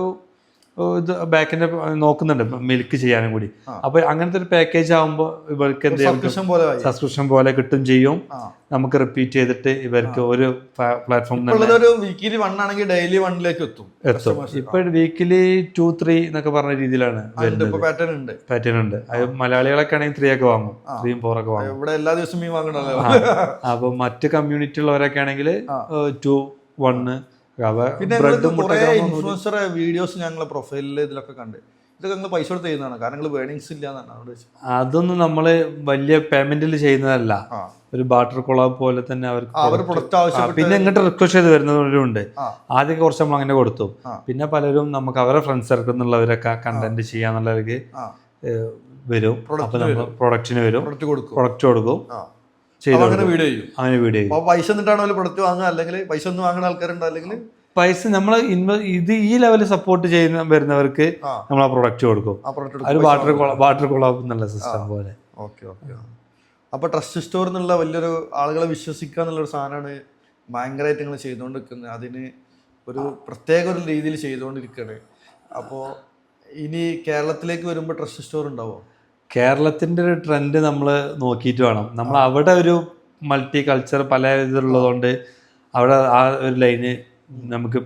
ഇത് ബാക്കിന്റെ നോക്കുന്നുണ്ട് മിൽക്ക് ചെയ്യാനും കൂടി. അപ്പൊ അങ്ങനത്തെ ഒരു പാക്കേജ് ആകുമ്പോൾ ഇവർക്ക് എന്ത് സബ്സ്ക്രിപ്ഷൻ പോലെ കിട്ടും ചെയ്യും. നമുക്ക് റിപ്പീറ്റ് ചെയ്തിട്ട് ഇവർക്ക് ഒരു പ്ലാറ്റ്ഫോം വീക്കിലി 1 ആണെങ്കിൽ ഡെയിലി 1ലേക്ക് എത്തും. ഇപ്പൊ വീക്കിലി 2-3 എന്നൊക്കെ പറഞ്ഞ രീതിയിലാണ് പാറ്റേൺ ഉണ്ട്. അത് മലയാളികളൊക്കെ ആണെങ്കിൽ 3 ഒക്കെ വാങ്ങും, 3 4 ഒക്കെ വാങ്ങും. ഇവിടെ എല്ലാ ദിവസവും മീൻ വാങ്ങണല്ലോ. അപ്പൊ മറ്റ് കമ്മ്യൂണിറ്റി ഉള്ളവരൊക്കെ ആണെങ്കിൽ 2 1. പിന്നെ കുറെ ഇൻഫ്ലുവൻസർ വീഡിയോസ് ഞങ്ങളെ പ്രൊഫൈലിൽ ഇതിലൊക്കെ കണ്ട്, ഇതൊക്കെ നിങ്ങൾ പൈസ കൊടുത്ത് ചെയ്യുന്നതാണ്, കാരണം നിങ്ങൾ വേർണിങ്സ് ഇല്ല എന്നാണ്. അതൊന്നും നമ്മള് വലിയ പേയ്മെന്റിൽ ചെയ്യുന്നതല്ല. ഒരു ബാട്ടർ കൊളാബ് പോലെ തന്നെ അവർക്ക് പ്രൊഡക്റ്റ് ആവശ്യം. പിന്നെ ഇങ്ങോട്ട് റിക്വസ്റ്റ് ചെയ്ത് വരുന്നവരുണ്ട്. ആദ്യം കുറച്ച് നമ്മൾ അങ്ങനെ കൊടുത്തു. പിന്നെ പലരും നമുക്ക് അവരുടെ ഫ്രണ്ട്സ് സർക്കിൾ നിന്നുള്ളവരൊക്കെ കണ്ടന്റ് ചെയ്യാന്നുള്ളവർക്ക് വരും. അപ്പൊ നമ്മൾ പ്രൊഡക്റ്റിന് വരും, പ്രൊഡക്റ്റ് കൊടുക്കും, അങ്ങനെ വീഡിയോ ചെയ്യും. അങ്ങനെ വീഡിയോ ചെയ്യും. പൈസ എന്നിട്ടാണോ പ്രൊഡക്റ്റ് വാങ്ങുക, അല്ലെങ്കിൽ പൈസ ഒന്നും വാങ്ങുന്ന ആൾക്കാരുണ്ട്, അല്ലെങ്കിൽ പൈസ നമ്മൾ ഇത് ഈ ലെവലിൽ സപ്പോർട്ട് ചെയ്യുന്ന വരുന്നവർക്ക് നമ്മൾ ആ പ്രൊഡക്റ്റ് കൊടുക്കും. ഒരു വാട്ടർ കൊളാബ് എന്നുള്ള സിസ്റ്റം പോലെ. Okay okay. അപ്പൊ ട്രസ്റ്റ് സ്റ്റോർ എന്നുള്ള വലിയൊരു ആളുകളെ വിശ്വസിക്കുക എന്നുള്ളൊരു സാധനമാണ് ഭയങ്കരമായിട്ട് നിങ്ങൾ ചെയ്തുകൊണ്ടിരിക്കുന്നത്. അതിന് ഒരു പ്രത്യേക ഒരു രീതിയിൽ ചെയ്തുകൊണ്ടിരിക്കുകയാണ്. അപ്പോൾ ഇനി കേരളത്തിലേക്ക് വരുമ്പോൾ ട്രസ്റ്റ് സ്റ്റോർ ഉണ്ടാവുമോ? കേരളത്തിൻ്റെ ഒരു ട്രെൻഡ് നമ്മൾ നോക്കിയിട്ട് വേണം. നമ്മൾ അവിടെ ഒരു മൾട്ടി കൾച്ചർ പല ഇതുള്ളതുകൊണ്ട് അവിടെ ആ ഒരു ലൈന് നമുക്ക്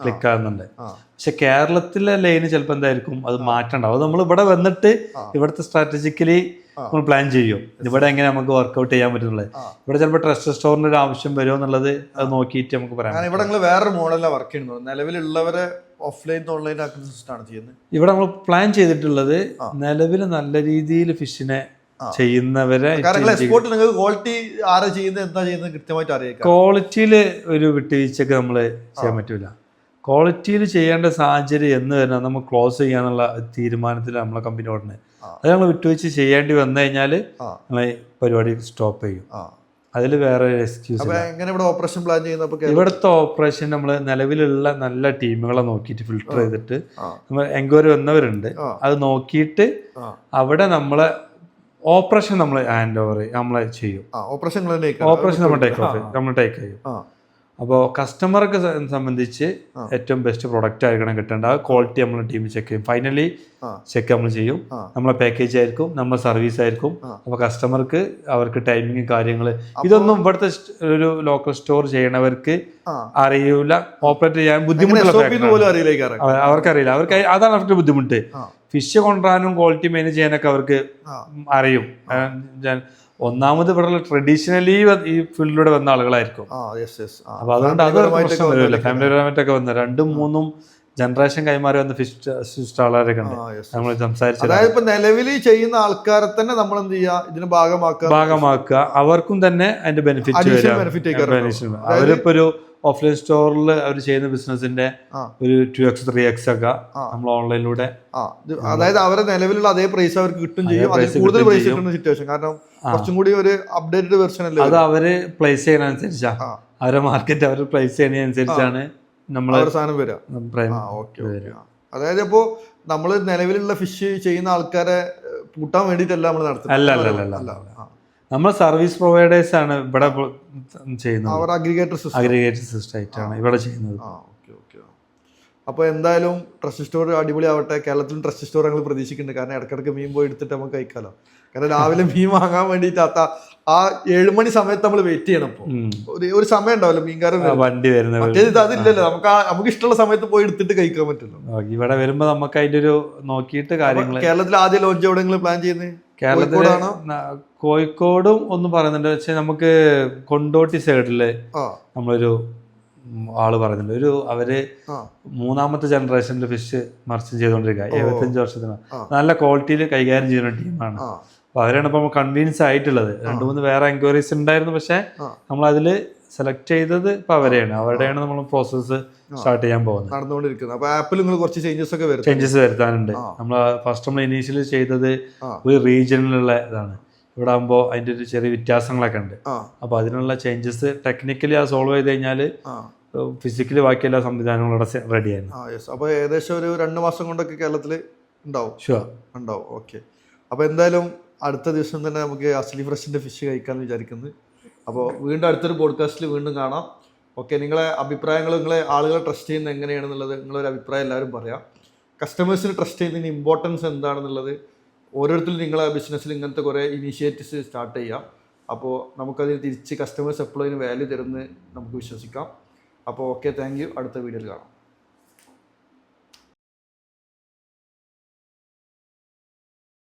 ക്ലിക്ക് ആകുന്നുണ്ട്. പക്ഷെ കേരളത്തിലെ ലൈന് ചിലപ്പോൾ എന്തായിരിക്കും അത് മാറ്റണ്ടാവും. അത് നമ്മൾ ഇവിടെ വന്നിട്ട് ഇവിടുത്തെ സ്ട്രാറ്റജിക്കലി നമ്മൾ പ്ലാൻ ചെയ്യും, ഇവിടെ എങ്ങനെ നമുക്ക് വർക്ക്ഔട്ട് ചെയ്യാൻ പറ്റുന്നുള്ളത്. ഇവിടെ ചിലപ്പോൾ ട്രസ്റ്റ് സ്റ്റോറിന്റെ ഒരു ആവശ്യം വരുമോ എന്നുള്ളത് അത് നോക്കിയിട്ട് നമുക്ക് പറയാം. ഇവിടെ നിങ്ങൾ വേറൊരു മോഡലാണ് വർക്ക് ചെയ്യുന്നത്, നിലവിലുള്ളവരെ ഓഫ്ലൈൻ ഓൺലൈൻ ആക്കുന്ന സിസ്റ്റമാണ് ചെയ്യുന്നത്. ഇവിടെ നമ്മൾ പ്ലാൻ ചെയ്തിട്ടുള്ളത് നിലവിൽ നല്ല രീതിയിൽ ഫിഷിനെ ചെയ്യുന്നവരെ ക്വാളിറ്റിയിൽ ഒരു വിട്ടുവീഴ്ചയൊക്കെ നമ്മൾ ചെയ്യാൻ പറ്റൂല. ക്വാളിറ്റിയിൽ ചെയ്യേണ്ട സാഹചര്യം എന്ന് വരുന്നത് നമ്മൾ ക്ലോസ് ചെയ്യാന്നുള്ള തീരുമാനത്തിൽ നമ്മളെ കമ്പനി ഉടനെ അത് നമ്മൾ വിട്ടുവീഴ്ച ചെയ്യേണ്ടി വന്നു കഴിഞ്ഞാൽ നമ്മൾ പരിപാടി സ്റ്റോപ്പ് ചെയ്യും. അതിൽ വേറെ എക്സ്ക്യൂസ്. ഇവിടുത്തെ ഓപ്പറേഷൻ നമ്മൾ നിലവിലുള്ള നല്ല ടീമുകളെ നോക്കിയിട്ട് ഫിൽട്ടർ ചെയ്തിട്ട് നമ്മൾ എൻക്വയറി വന്നവരുണ്ട്, അത് നോക്കിയിട്ട് അവിടെ നമ്മളെ ഓപ്പറേഷൻ നമ്മൾ ഹാൻഡ് ഓവർ നമ്മളെ ചെയ്യും. ഓപ്പറേഷൻ നമ്മൾ ടേക്ക് ചെയ്യും. അപ്പോൾ കസ്റ്റമർക്ക് സംബന്ധിച്ച് ഏറ്റവും ബെസ്റ്റ് പ്രൊഡക്റ്റ് ആയിരിക്കണം കിട്ടേണ്ട. ക്വാളിറ്റി നമ്മൾ ടീം ചെക്ക് ചെയ്യും, ഫൈനലി ചെക്ക് നമ്മൾ ചെയ്യും. നമ്മളെ പാക്കേജ് ആയിരിക്കും, നമ്മളെ സർവീസ് ആയിരിക്കും. അപ്പോൾ കസ്റ്റമർക്ക് അവർക്ക് ടൈമിങ് കാര്യങ്ങൾ ഇതൊന്നും ഇവിടുത്തെ ഒരു ലോക്കൽ സ്റ്റോർ ചെയ്യണവർക്ക് അറിയൂല, ഓപ്പറേറ്റ് ചെയ്യാൻ ബുദ്ധിമുട്ടുള്ള അവർക്കറിയില്ല. അവർക്ക് അതാണ് അവർക്ക് ബുദ്ധിമുട്ട്. ഫിഷ് കൊണ്ടുവരാനും ക്വാളിറ്റി മെയിൻ ചെയ്യാനൊക്കെ അവർക്ക് അറിയും. ഒന്നാമത് ഇവിടെ ട്രഡീഷണലി ഈ ഫീൽഡിലൂടെ വന്ന ആളുകളായിരിക്കും. അപ്പൊ അതുകൊണ്ട് അത് പ്രശ്നം വരില്ല. ഫാമിലി പരമായിട്ടൊക്കെ വന്ന 2-3 ജനറേഷൻ കൈമാറി വന്ന ഫിഷ് സ്റ്റാളൊക്കെ ഉണ്ട് നമ്മൾ സംസാരിച്ചത്. അതായത് നിലവിൽ ചെയ്യുന്ന ആൾക്കാരെ തന്നെ നമ്മൾ എന്ത് ചെയ്യുക, ഇതിന് ഭാഗമാക്കുക. അവർക്കും തന്നെ അതിന്റെ ബെനിഫിറ്റ്. അവരിപ്പോ ഒരു ഓഫ്ലൈൻ സ്റ്റോറിൽ അവർ ചെയ്യുന്ന ബിസിനസിന്റെ ഒരു 2x 3x ഒക്കെ നമ്മൾ ഓൺലൈനിലൂടെ, അതായത് അവരെ നിലവിലുള്ള അതേ പ്രൈസ് അവർക്ക് കിട്ടും ചെയ്യും, കൂടുതൽ പ്രൈസ് കിട്ടുന്ന സിറ്റുവേഷൻ. കാരണം കുറച്ചും കൂടി ഒരു അപ്ഡേറ്റഡ് വെർഷൻ അല്ലേ അത് അവര് പ്ലേസ് ചെയ്യുന്നതനുസരിച്ചാ, അവരെ മാർക്കറ്റ് അവർ പ്ലേസ് ചെയ്യുന്നതനുസരിച്ചാണ് നമ്മൾ സാധനം വരിക. അതായത് ഇപ്പോ നമ്മള് നിലവിലുള്ള ഫിഷ് ചെയ്യുന്ന ആൾക്കാരെ കൂട്ടാൻ വേണ്ടിയിട്ടല്ല നമ്മൾ നടത്തുന്നത്. അല്ല, നമ്മൾ സർവീസ് പ്രൊവൈഡേഴ്സ് ആണ് ഇവിടെ ചെയ്യുന്നത്. അവർ അഗ്രിഗേറ്റർ സിസ്റ്റം ആയിട്ടാണ് ഇവിടെ ചെയ്യുന്നത്. അപ്പോൾ എന്തായാലും ട്രസ്റ്റ് സ്റ്റോർ അടിപൊളി ആവട്ടെ. കേരളത്തിലും ട്രസ്റ്റ് സ്റ്റോർ ഞങ്ങൾ പ്രതീക്ഷിക്കുന്നുണ്ട്. കാരണം ഇടയ്ക്കിടയ്ക്ക് മീൻ പോയി എടുത്തിട്ട് നമുക്ക് കഴിക്കാമല്ലോ. കാരണം രാവിലെ മീൻ വാങ്ങാൻ വേണ്ടിയിട്ട് ആ 7 മണി സമയത്ത് നമ്മൾ വെയിറ്റ് ചെയ്യണം. ഇപ്പോൾ ഒരു സമയം ഉണ്ടാവല്ലോ മീൻകാരൻ വണ്ടി വരുന്നത്. മറ്റേത് അതില്ലല്ലോ, നമുക്ക് ഇഷ്ടമുള്ള സമയത്ത് പോയി എടുത്തിട്ട് കഴിക്കാൻ പറ്റുള്ളൂ. ഇവിടെ വരുമ്പോൾ നമുക്ക് അതിന്റെ ഒരു നോക്കിയിട്ട് കാര്യങ്ങൾ. കേരളത്തിൽ ആദ്യം ലോഞ്ച് എവിടെയെങ്കിലും പ്ലാൻ ചെയ്യുന്നത്? കേരളത്തില് കോഴിക്കോടും ഒന്നും പറയുന്നുണ്ട്. പക്ഷെ നമുക്ക് കൊണ്ടോട്ടി സൈഡില് നമ്മളൊരു ആള് പറയുന്നുണ്ട്. അവര് 3ാമത്തെ ജനറേഷനിൽ ഫിഷ് മർച്ചന്റ് ചെയ്തുകൊണ്ടിരിക്കുക. 75 വർഷത്തിന് നല്ല ക്വാളിറ്റിയിൽ കൈകാര്യം ചെയ്യുന്ന ടീമാണ്. അപ്പൊ അവരാണ് ഇപ്പൊ കൺവീൻസ് ആയിട്ടുള്ളത്. 2-3 വേറെ എൻക്വയറീസ് ഉണ്ടായിരുന്നു, പക്ഷെ നമ്മൾ അതില് സെലക്ട് ചെയ്തത് ഇപ്പൊ അവരെയാണ്. അവരുടെയാണ് നമ്മൾ പ്രോസസ്സ് സ്റ്റാർട്ട് ചെയ്യാൻ പോകുന്നത്, നടന്നുകൊണ്ടിരിക്കുന്നത്. അപ്പൊ ആപ്പിൽ നിങ്ങൾ കുറച്ച് ചേഞ്ചസ് വരുത്താനുണ്ട്. നമ്മൾ ഫസ്റ്റ് നമ്മൾ ഇനീഷ്യലി ചെയ്തത് ഒരു റീജിയനിലുള്ള ഇതാണ്. ഇവിടെ ആകുമ്പോൾ അതിന്റെ ഒരു ചെറിയ വ്യത്യാസങ്ങളൊക്കെ ഉണ്ട്. അപ്പൊ അതിനുള്ള ചേഞ്ചസ് ടെക്നിക്കലി അത് സോൾവ് ചെയ്ത് കഴിഞ്ഞാൽ ഫിസിക്കലി ബാക്കി എല്ലാ സംവിധാനങ്ങളും ഇവിടെ റെഡിയാണ്. അപ്പൊ ഏകദേശം ഒരു 2 മാസം കൊണ്ടൊക്കെ കേരളത്തിൽ ഉണ്ടാവും. ഉണ്ടാവും. ഓക്കെ. അപ്പൊ എന്തായാലും അടുത്ത ദിവസം തന്നെ നമുക്ക് അസ്ലി ഫ്രഷിന്റെ ഫിഷ് കഴിക്കാമെന്ന് വിചാരിക്കുന്നത്. അപ്പോൾ വീണ്ടും അടുത്തൊരു പോഡ്കാസ്റ്റിൽ വീണ്ടും കാണാം. ഓക്കെ. നിങ്ങളെ അഭിപ്രായങ്ങൾ, നിങ്ങളെ ആളുകളെ ട്രസ്റ്റ് ചെയ്യുന്നത് എങ്ങനെയാണെന്നുള്ളത് നിങ്ങളൊരു അഭിപ്രായം എല്ലാവരും പറയാം. കസ്റ്റമേഴ്സിന് ട്രസ്റ്റ് ചെയ്യുന്നതിന് ഇമ്പോർട്ടൻസ് എന്താണെന്നുള്ളത് ഓരോരുത്തരും നിങ്ങളെ ബിസിനസ്സിൽ ഇങ്ങനത്തെ കുറേ ഇനീഷ്യേറ്റീവ്സ് സ്റ്റാർട്ട് ചെയ്യാം. അപ്പോൾ നമുക്കതിന് തിരിച്ച് കസ്റ്റമേഴ്സ് എപ്പോഴും അതിന് വാല്യൂ തരുമെന്ന് നമുക്ക് വിശ്വസിക്കാം. അപ്പോൾ ഓക്കെ, താങ്ക് യു. അടുത്ത വീഡിയോയിൽ കാണാം.